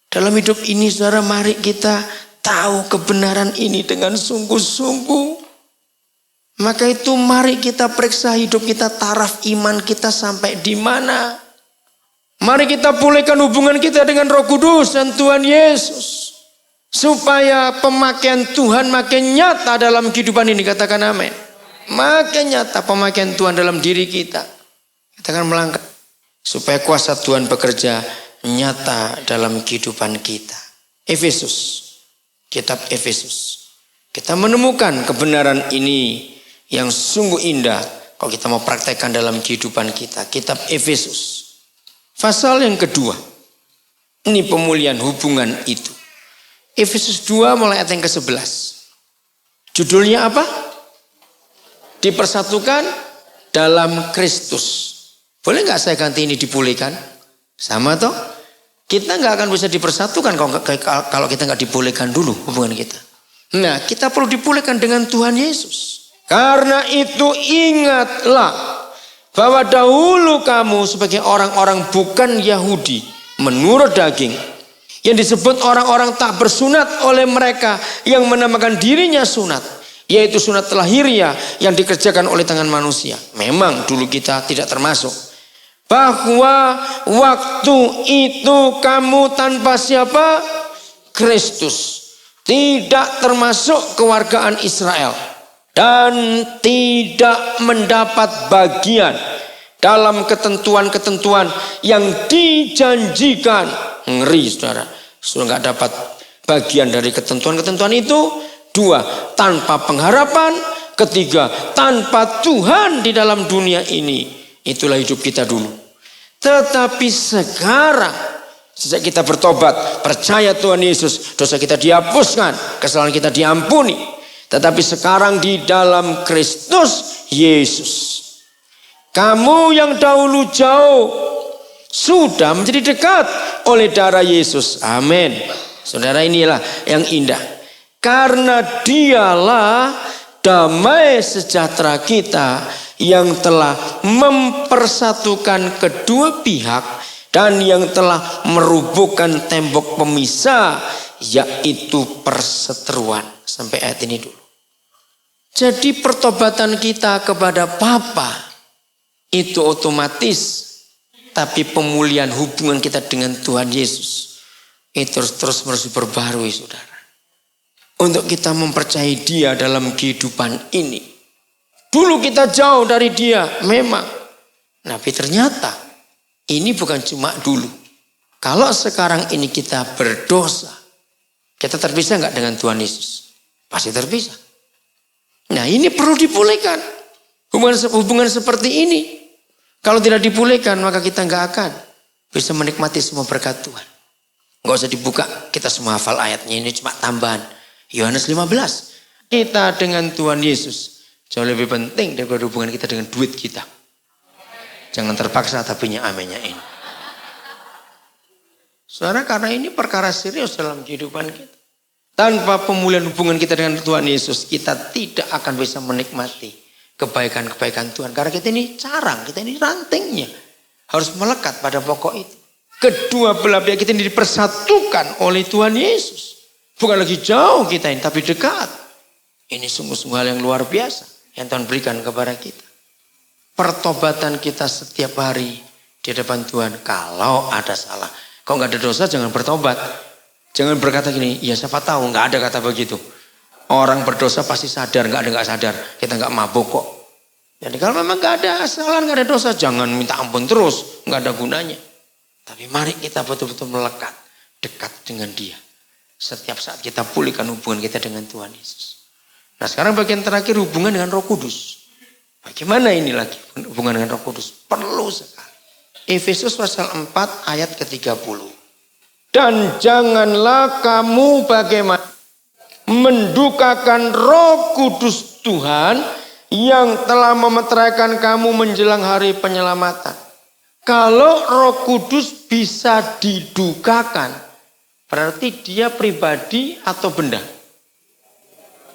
Dalam hidup ini saudara, mari kita tahu kebenaran ini dengan sungguh-sungguh. Maka itu mari kita periksa hidup kita, taraf iman kita sampai di mana. Mari kita pulihkan hubungan kita dengan Roh Kudus dan Tuhan Yesus. Supaya pemakaian Tuhan makin nyata dalam kehidupan ini. Katakan amin. Makin nyata pemakaian Tuhan dalam diri kita. Kita akan melangkah. Supaya kuasa Tuhan bekerja nyata dalam kehidupan kita. Efesus. Kitab Efesus. Kita menemukan kebenaran ini yang sungguh indah. Kalau kita mau praktekkan dalam kehidupan kita. Kitab Efesus. Pasal yang kedua. Ini pemulihan hubungan itu. Efesus 2 mulai ayat yang ke-11. Judulnya apa? Dipersatukan dalam Kristus. Boleh nggak saya ganti ini dipulihkan? Sama toh? Kita nggak akan bisa dipersatukan kalau kita nggak dipulihkan dulu hubungan kita. Nah, kita perlu dipulihkan dengan Tuhan Yesus. Karena itu ingatlah bahwa dahulu kamu sebagai orang-orang bukan Yahudi menurut daging, yang disebut orang-orang tak bersunat oleh mereka yang menamakan dirinya sunat, yaitu sunat lahiriah yang dikerjakan oleh tangan manusia. Memang dulu kita tidak termasuk. Bahwa waktu itu kamu tanpa siapa? Kristus. Tidak termasuk kewargaan Israel. Dan tidak mendapat bagian dalam ketentuan-ketentuan yang dijanjikan. Ngeri saudara. Sudah gak dapat bagian dari ketentuan-ketentuan itu. 2, tanpa pengharapan. 3, tanpa Tuhan di dalam dunia ini. Itulah hidup kita dulu. Tetapi sekarang, sejak kita bertobat, percaya Tuhan Yesus, dosa kita dihapuskan, kesalahan kita diampuni. Tetapi sekarang di dalam Kristus Yesus, kamu yang dahulu jauh sudah menjadi dekat oleh darah Yesus. Amin. Saudara, inilah yang indah. Karena dialah damai sejahtera kita yang telah mempersatukan kedua pihak dan yang telah merubuhkan tembok pemisah, yaitu perseteruan. Sampai ayat ini dulu. Jadi pertobatan kita kepada Bapa itu otomatis, tapi pemulihan hubungan kita dengan Tuhan Yesus itu terus diperbarui, saudara. Untuk kita mempercayai Dia dalam kehidupan ini. Dulu kita jauh dari Dia, memang. Tapi ternyata ini bukan cuma dulu. Kalau sekarang ini kita berdosa, kita terpisah nggak dengan Tuhan Yesus? Pasti terpisah. Nah, ini perlu dipulihkan. Hubungan seperti ini. Kalau tidak dipulihkan, maka kita nggak akan bisa menikmati semua berkat Tuhan. Nggak usah dibuka, kita semua hafal ayatnya, ini cuma tambahan. Yohanes 15. Kita dengan Tuhan Yesus jauh lebih penting daripada hubungan kita dengan duit kita. Jangan terpaksa tapinya aminnya ini. Saudara, karena ini perkara serius dalam kehidupan kita. Tanpa pemulihan hubungan kita dengan Tuhan Yesus, kita tidak akan bisa menikmati kebaikan-kebaikan Tuhan. Karena kita ini carang, kita ini rantingnya. Harus melekat pada pokok itu. Kedua belah pihak kita ini dipersatukan oleh Tuhan Yesus. Bukan lagi jauh kita ini, tapi dekat. Ini sungguh-sungguh hal yang luar biasa yang Tuhan berikan kepada kita. Pertobatan kita setiap hari di depan Tuhan. Kalau ada salah. Kalau nggak ada dosa, jangan bertobat. Jangan berkata gini, ya siapa tahu, nggak ada kata begitu. Orang berdosa pasti sadar, nggak sadar. Kita nggak mabuk kok. Jadi kalau memang nggak ada kesalahan, nggak ada dosa, jangan minta ampun terus, nggak ada gunanya. Tapi mari kita betul-betul melekat, dekat dengan Dia. Setiap saat kita pulihkan hubungan kita dengan Tuhan Yesus. Nah, sekarang bagian terakhir, hubungan dengan Roh Kudus. Bagaimana ini lagi hubungan dengan Roh Kudus? Perlu sekali. Efesus pasal 4 ayat ke-30. Dan janganlah kamu bagaimana mendukakan Roh Kudus Tuhan yang telah memeteraikan kamu menjelang hari penyelamatan. Kalau Roh Kudus bisa didukakan, berarti Dia pribadi atau benda?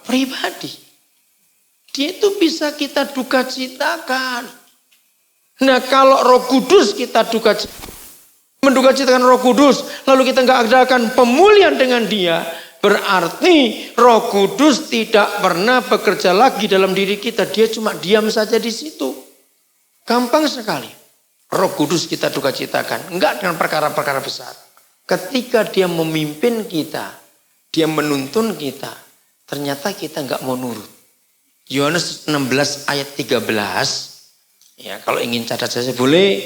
Pribadi. Dia itu bisa kita duka citakan. Nah, kalau Roh Kudus kita duka citakan, menduka citakan Roh Kudus, lalu kita nggak adakan pemulihan dengan Dia, berarti Roh Kudus tidak pernah bekerja lagi dalam diri kita. Dia cuma diam saja di situ. Gampang sekali. Roh Kudus kita duka citakan, enggak dengan perkara-perkara besar. Ketika Dia memimpin kita, Dia menuntun kita, ternyata kita nggak mau nurut. Yohanes 16 ayat 13. Ya, kalau ingin catat saja boleh,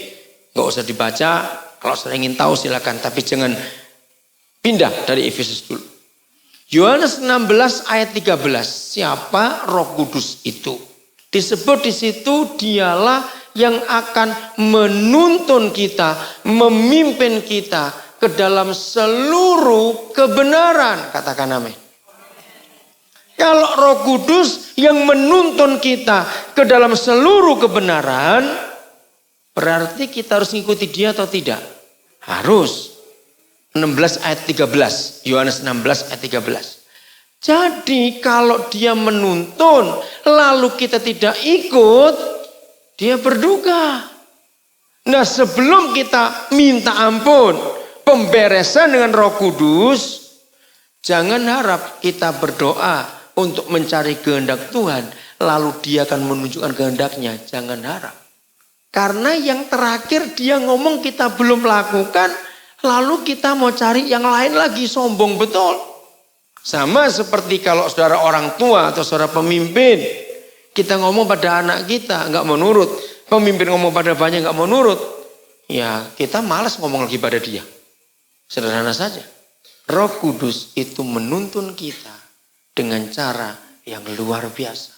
nggak usah dibaca. Kalau saya ingin tahu silakan, tapi jangan pindah dari Efesus dulu. Yohanes 16 ayat 13. Siapa Roh Kudus itu? Disebut di situ Dialah yang akan menuntun kita, memimpin kita ke dalam seluruh kebenaran. Katakan amin. Kalau Roh Kudus yang menuntun kita ke dalam seluruh kebenaran, Berarti kita harus ngikuti dia atau tidak? Harus. 16 ayat 13. Yohanes 16 ayat 13. Jadi kalau dia menuntun lalu kita tidak ikut, dia berduka. Nah sebelum kita minta ampun, pemberesan dengan Roh Kudus, jangan harap kita berdoa untuk mencari kehendak Tuhan, lalu dia akan menunjukkan kehendaknya. Jangan harap. Karena yang terakhir dia ngomong kita belum lakukan, lalu kita mau cari yang lain lagi, sombong betul. Sama seperti kalau saudara orang tua atau saudara pemimpin, kita ngomong pada anak kita nggak mau nurut, pemimpin ngomong pada banyak nggak mau nurut, ya kita malas ngomong lagi pada dia. Sederhana saja. Roh Kudus itu menuntun kita dengan cara yang luar biasa.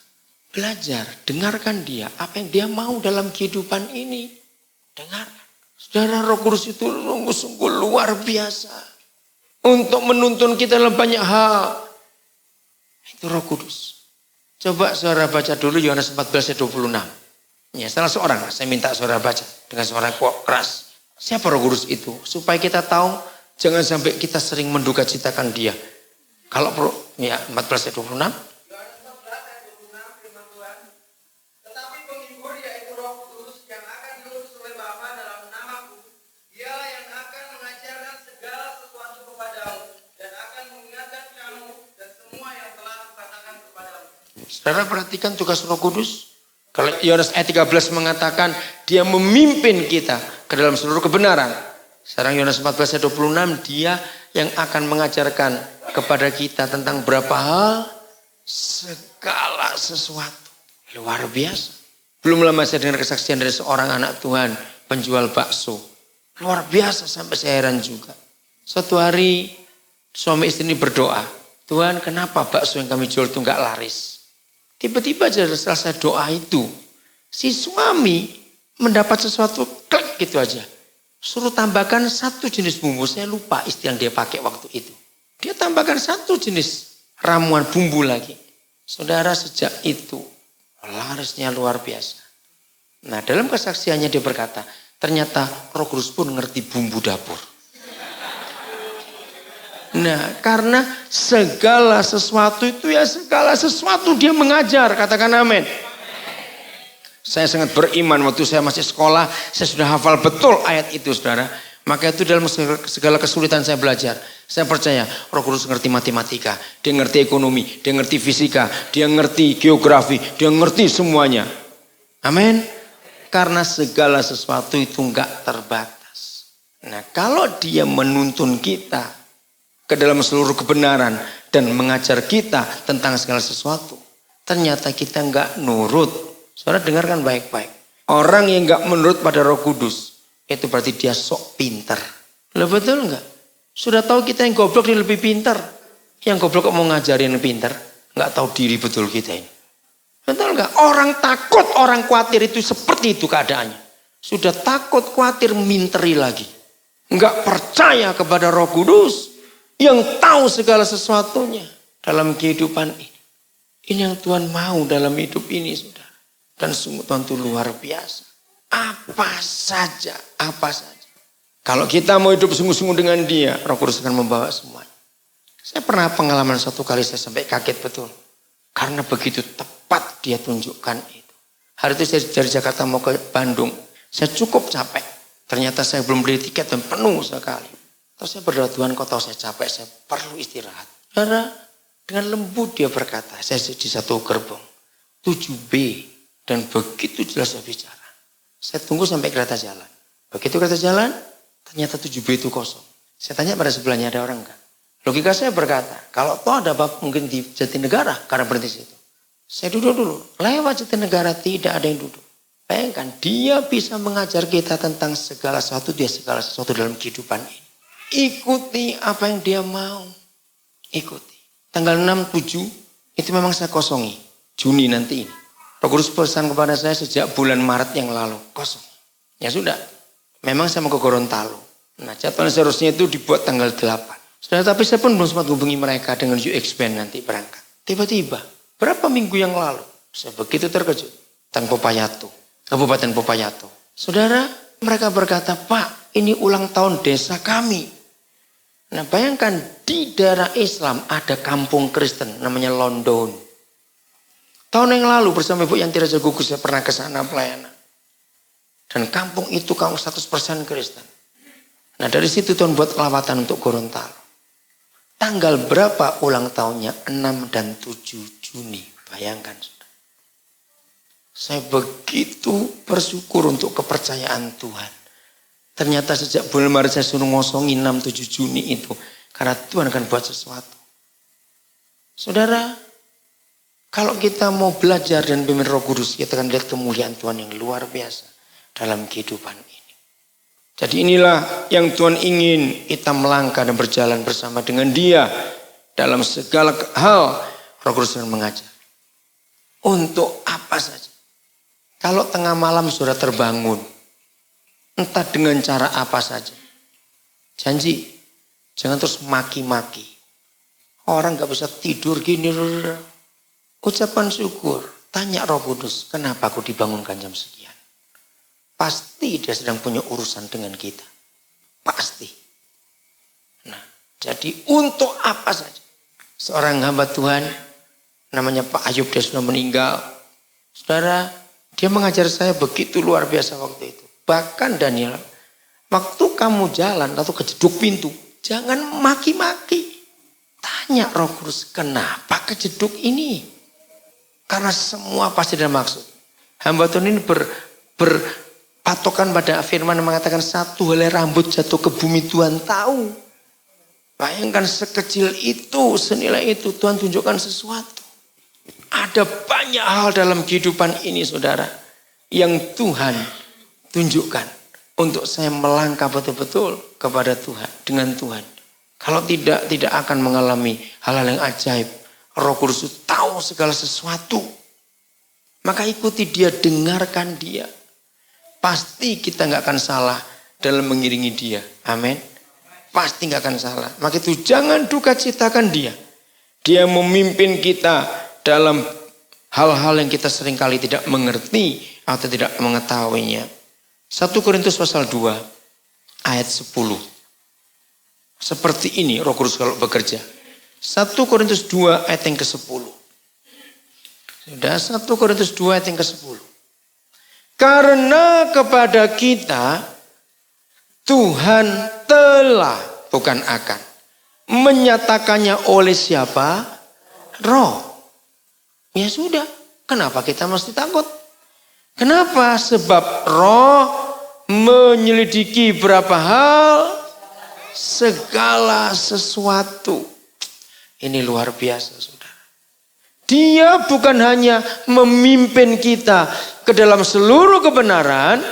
Belajar, dengarkan dia, apa yang dia mau dalam kehidupan ini. Dengarkan. Saudara, Roh Kudus itu sungguh luar biasa. Untuk menuntun kita dalam banyak hal. Itu Roh Kudus. Coba saudara baca dulu Yohanes 14 ayat 26. Ya, salah seorang, saya minta saudara baca dengan suara keras. Siapa Roh Kudus itu? Supaya kita tahu, jangan sampai kita sering menduga citakan dia. Kalau perlu, ya 14 ayat 26. Saudara perhatikan tugas Roh Kudus. Kalau Yohanes ayat 13 mengatakan dia memimpin kita ke dalam seluruh kebenaran. Sekarang Yohanes 14 ayat 26 dia yang akan mengajarkan kepada kita tentang berapa hal, segala sesuatu. Luar biasa. Belum lama saya dengar kesaksian dari seorang anak Tuhan penjual bakso. Luar biasa sampai saya heran juga. Suatu hari suami istri ini berdoa. Tuhan, kenapa bakso yang kami jual itu enggak laris? Tiba-tiba aja selesai doa itu, si suami mendapat sesuatu klik gitu aja. Suruh tambahkan satu jenis bumbu, saya lupa istilah yang dia pakai waktu itu. Dia tambahkan satu jenis ramuan bumbu lagi. Saudara, sejak itu larisnya luar biasa. Nah dalam kesaksiannya dia berkata, ternyata Roh Kudus pun ngerti bumbu dapur. Nah karena segala sesuatu itu ya segala sesuatu dia mengajar. Katakan amin. Saya sangat beriman waktu saya masih sekolah. Saya sudah hafal betul ayat itu saudara. Maka itu dalam segala kesulitan saya belajar. Saya percaya Roh Kudus ngerti matematika. Dia ngerti ekonomi. Dia ngerti fisika. Dia ngerti geografi. Dia ngerti semuanya. Amin. Karena segala sesuatu itu enggak terbatas. Nah kalau dia menuntun kita ke dalam seluruh kebenaran dan mengajar kita tentang segala sesuatu. Ternyata kita enggak nurut. Saudara dengarkan baik-baik. Orang yang enggak menurut pada Roh Kudus, itu berarti dia sok pintar. Lah betul enggak? Sudah tahu kita yang goblok dia lebih pintar. Yang goblok kok mau ngajarin yang pintar? Enggak tahu diri betul kita ini. Betul enggak? Orang takut, orang khawatir itu seperti itu keadaannya. Sudah takut, khawatir, minteri lagi. Enggak percaya kepada Roh Kudus yang tahu segala sesuatunya dalam kehidupan ini. Ini yang Tuhan mau dalam hidup ini, saudara. Dan sungguh Tuhan itu luar biasa. Apa saja. Kalau kita mau hidup sungguh-sungguh dengan dia, Roh Kudus akan membawa semuanya. Saya pernah pengalaman satu kali saya sampai kaget betul. Karena begitu tepat dia tunjukkan itu. Hari itu saya dari Jakarta mau ke Bandung. Saya cukup capek. Ternyata saya belum beli tiket dan penuh sekali. Terus saya berdoa, Tuhan kau tahu saya capek, saya perlu istirahat. Karena dengan lembut dia berkata, saya di satu gerbong. 7B. Dan begitu jelas saya bicara. Saya tunggu sampai kereta jalan. Begitu kereta jalan, ternyata 7B itu kosong. Saya tanya pada sebelahnya ada orang enggak? Logika saya berkata, kalau toh ada bab mungkin di Jatinegara, karena berhenti situ. Saya duduk dulu. Lewat Jatinegara tidak ada yang duduk. Bayangkan, dia bisa mengajar kita tentang segala sesuatu, dia segala sesuatu dalam kehidupan ini. Ikuti apa yang dia mau. Ikuti. Tanggal 6, 7 itu memang saya kosongi. Juni nanti ini. Roh Kudus pesan kepada saya sejak bulan Maret yang lalu. Kosong. Ya sudah. Memang saya mau ke Gorontalo. Nah jadwal seharusnya itu dibuat tanggal 8. Sudah, tapi saya pun belum sempat hubungi mereka dengan UX Band nanti berangkat. Tiba-tiba. Berapa minggu yang lalu. Saya begitu terkejut. Tentang Popayato. Kabupaten Popayato. Saudara, mereka berkata, Pak, ini ulang tahun desa kami. Nah, bayangkan di daerah Islam ada kampung Kristen namanya London. Tahun yang lalu bersama Ibu Yanti Raja Gugus saya pernah ke sana pelayanan. Dan kampung itu kampung 100% Kristen. Nah, dari situ Tuhan buat lawatan untuk Gorontalo. Tanggal berapa ulang tahunnya? 6 dan 7 Juni. Bayangkan. Saya begitu bersyukur untuk kepercayaan Tuhan. Ternyata sejak bulan Maret saya suruh ngosongin 6-7 Juni itu. Karena Tuhan akan buat sesuatu. Saudara, kalau kita mau belajar dan pimpin Roh Kudus, kita akan lihat kemuliaan Tuhan yang luar biasa dalam kehidupan ini. Jadi inilah yang Tuhan ingin kita melangkah dan berjalan bersama dengan Dia dalam segala hal. Roh Kudus akan mengajar. Untuk apa saja. Kalau tengah malam sudah terbangun, entah dengan cara apa saja. Janji, jangan terus maki-maki. Orang gak bisa tidur gini. Ucapan syukur, tanya Roh Kudus, kenapa aku dibangunkan jam sekian? Pasti dia sedang punya urusan dengan kita. Pasti. Nah, jadi untuk apa saja. Seorang hamba Tuhan, namanya Pak Ayub, dia sudah meninggal. Saudara, dia mengajar saya begitu luar biasa waktu itu. Bahkan Daniel, waktu kamu jalan atau kejeduk pintu, jangan maki-maki. Tanya Roh Kudus, kenapa kejeduk ini? Karena semua pasti ada maksud. Hamba Tuhan ini berpatokan pada firman yang mengatakan satu helai rambut jatuh ke bumi Tuhan tahu. Bayangkan sekecil itu, senilai itu Tuhan tunjukkan sesuatu. Ada banyak hal dalam kehidupan ini saudara. Yang Tuhan tunjukkan. Untuk saya melangkah betul-betul kepada Tuhan. Dengan Tuhan. Kalau tidak akan mengalami hal-hal yang ajaib. Roh Kudus tahu segala sesuatu. Maka ikuti dia, dengarkan dia. Pasti kita gak akan salah dalam mengiringi dia. Amin. Pasti gak akan salah. Maka itu jangan duka citakan dia. Dia memimpin kita dalam hal-hal yang kita seringkali tidak mengerti atau tidak mengetahuinya. 1 Korintus pasal 2 ayat 10. Seperti ini Roh Kudus kalau bekerja. 1 Korintus 2 ayat yang ke-10. Sudah 1 Korintus 2 ayat yang ke-10. Karena kepada kita Tuhan telah, bukan akan, menyatakannya oleh siapa? Roh. Ya sudah, kenapa kita mesti takut? Kenapa? Sebab Roh menyelidiki berapa hal? Segala sesuatu. Ini luar biasa saudara. Dia bukan hanya memimpin kita ke dalam seluruh kebenaran.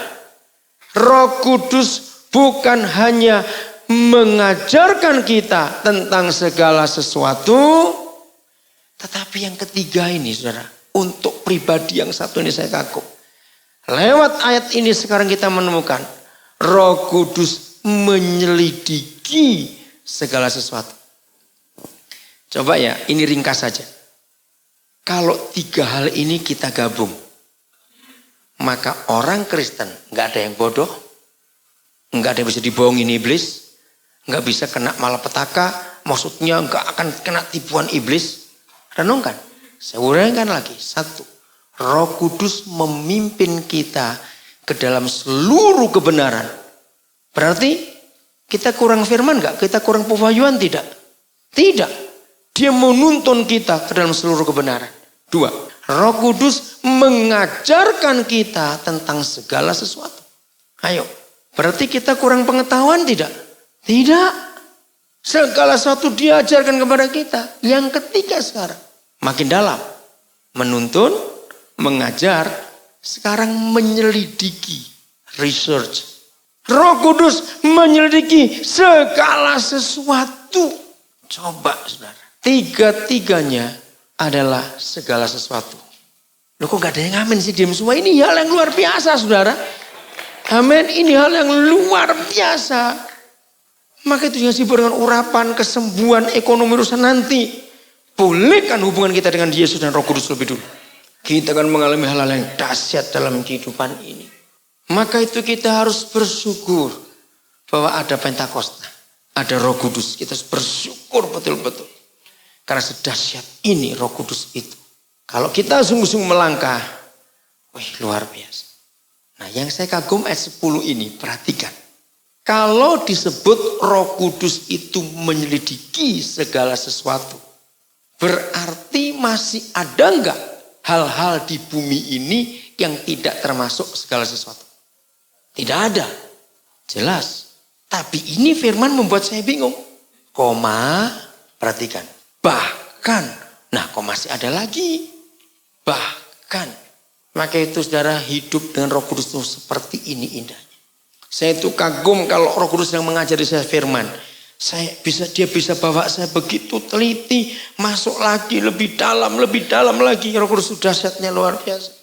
Roh Kudus bukan hanya mengajarkan kita tentang segala sesuatu. Tetapi yang ketiga ini saudara. Untuk pribadi yang satu ini saya kagum. Lewat ayat ini sekarang kita menemukan. Roh Kudus menyelidiki segala sesuatu. Coba ya, ini ringkas saja. Kalau 3 hal ini kita gabung, maka orang Kristen gak ada yang bodoh, gak ada yang bisa dibohongin iblis, gak bisa kena malapetaka, maksudnya gak akan kena tipuan iblis. Renungkan, saya uraikan lagi. 1, Roh Kudus memimpin kita ke dalam seluruh kebenaran. Berarti kita kurang firman gak? Kita kurang pewahyuan tidak? Tidak. Dia menuntun kita ke dalam seluruh kebenaran. 2. Roh Kudus mengajarkan kita tentang segala sesuatu. Ayo. Berarti kita kurang pengetahuan tidak? Tidak. Segala sesuatu dia ajarkan kepada kita. Yang ketiga sekarang. Makin dalam. Menuntun, mengajar, sekarang menyelidiki. Research. Roh Kudus menyelidiki segala sesuatu. Coba saudara. 3-tiganya adalah segala sesuatu. Loh kok gak ada yang amin sih, diam semua. Ini hal yang luar biasa saudara. Amin, ini hal yang luar biasa. Maka itu yang disebut dengan urapan, kesembuhan, ekonomi urusan nanti. Pulihkan hubungan kita dengan Yesus dan Roh Kudus lebih dulu. Kita akan mengalami hal-hal yang dahsyat dalam kehidupan ini. Maka itu kita harus bersyukur bahwa ada Pentakosta, ada Roh Kudus. Kita harus bersyukur betul-betul. Karena sedahsyat ini Roh Kudus itu. Kalau kita sungguh-sungguh melangkah, wih luar biasa. Nah yang saya kagum ayat 10 ini, perhatikan. Kalau disebut Roh Kudus itu menyelidiki segala sesuatu, berarti masih ada enggak hal-hal di bumi ini yang tidak termasuk segala sesuatu? Tidak ada. Jelas. Tapi ini firman membuat saya bingung. Koma, perhatikan. Bahkan, nah kok masih ada lagi. Bahkan. Maka itu saudara hidup dengan Roh Kudus itu seperti ini indahnya. Saya itu kagum kalau Roh Kudus yang mengajari saya firman. Dia bisa bawa saya begitu teliti, masuk lagi lebih dalam lagi. Roh Kudus sudah dahsyatnya luar biasa.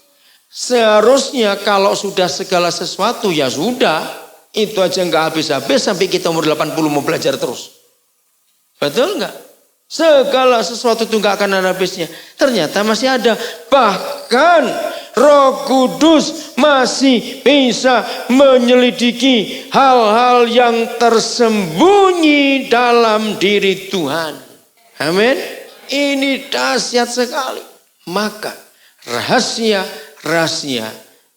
Seharusnya kalau sudah segala sesuatu ya sudah, itu aja nggak habis-habis sampai kita umur 80 mau belajar terus. Betul nggak? Segala sesuatu itu nggak akan ada habisnya. Ternyata masih ada. Bahkan Roh Kudus masih bisa menyelidiki hal-hal yang tersembunyi dalam diri Tuhan. Amin. Ini dahsyat sekali. Maka rahasia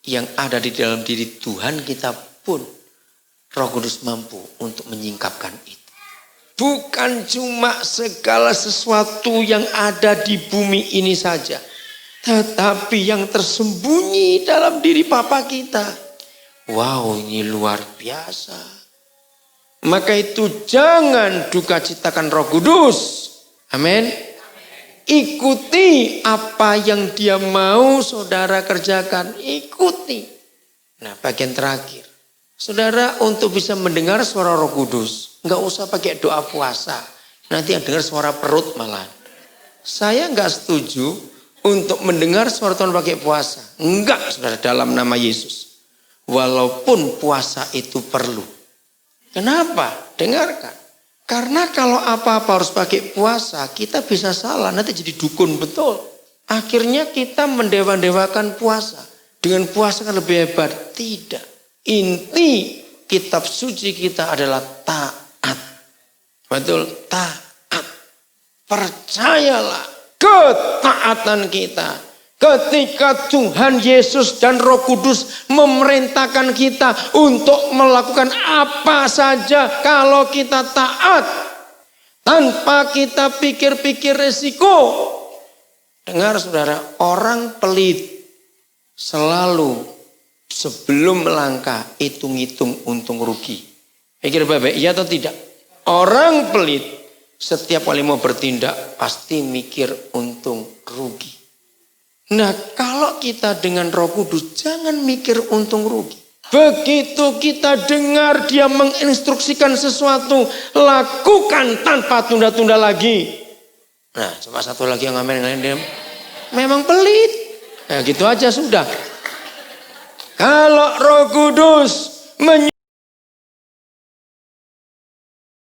yang ada di dalam diri Tuhan kita pun Roh Kudus mampu untuk menyingkapkan itu. Bukan cuma segala sesuatu yang ada di bumi ini saja. Tetapi yang tersembunyi dalam diri Bapa kita. Wow, ini luar biasa. Maka itu jangan duka citakan Roh Kudus. Amin. Ikuti apa yang dia mau saudara kerjakan. Ikuti. Nah bagian terakhir. Saudara untuk bisa mendengar suara Roh Kudus. Enggak usah pakai doa puasa. Nanti yang dengar suara perut malah. Saya enggak setuju untuk mendengar suara Tuhan pakai puasa. Enggak, saudara, dalam nama Yesus. Walaupun puasa itu perlu. Kenapa? Dengarkan. Karena kalau apa-apa harus pakai puasa, kita bisa salah. Nanti jadi dukun betul. Akhirnya kita mendewa-dewakan puasa. Dengan puasa kan lebih hebat. Tidak. Inti kitab suci kita adalah taat. Betul? Taat. Percayalah. Ketaatan kita ketika Tuhan Yesus dan Roh Kudus memerintahkan kita untuk melakukan apa saja kalau kita taat tanpa kita pikir-pikir resiko. Dengar saudara, orang pelit selalu sebelum melangkah hitung-hitung untung rugi. Pikir baik-baik, iya atau tidak? Orang pelit setiap kali mau bertindak pasti mikir untung rugi. Nah kalau kita dengan Roh Kudus jangan mikir untung rugi. Begitu kita dengar dia menginstruksikan sesuatu, lakukan tanpa tunda-tunda lagi. Nah cuma satu lagi yang ngamen dia memang pelit. Nah gitu aja sudah. Kalau Roh Kudus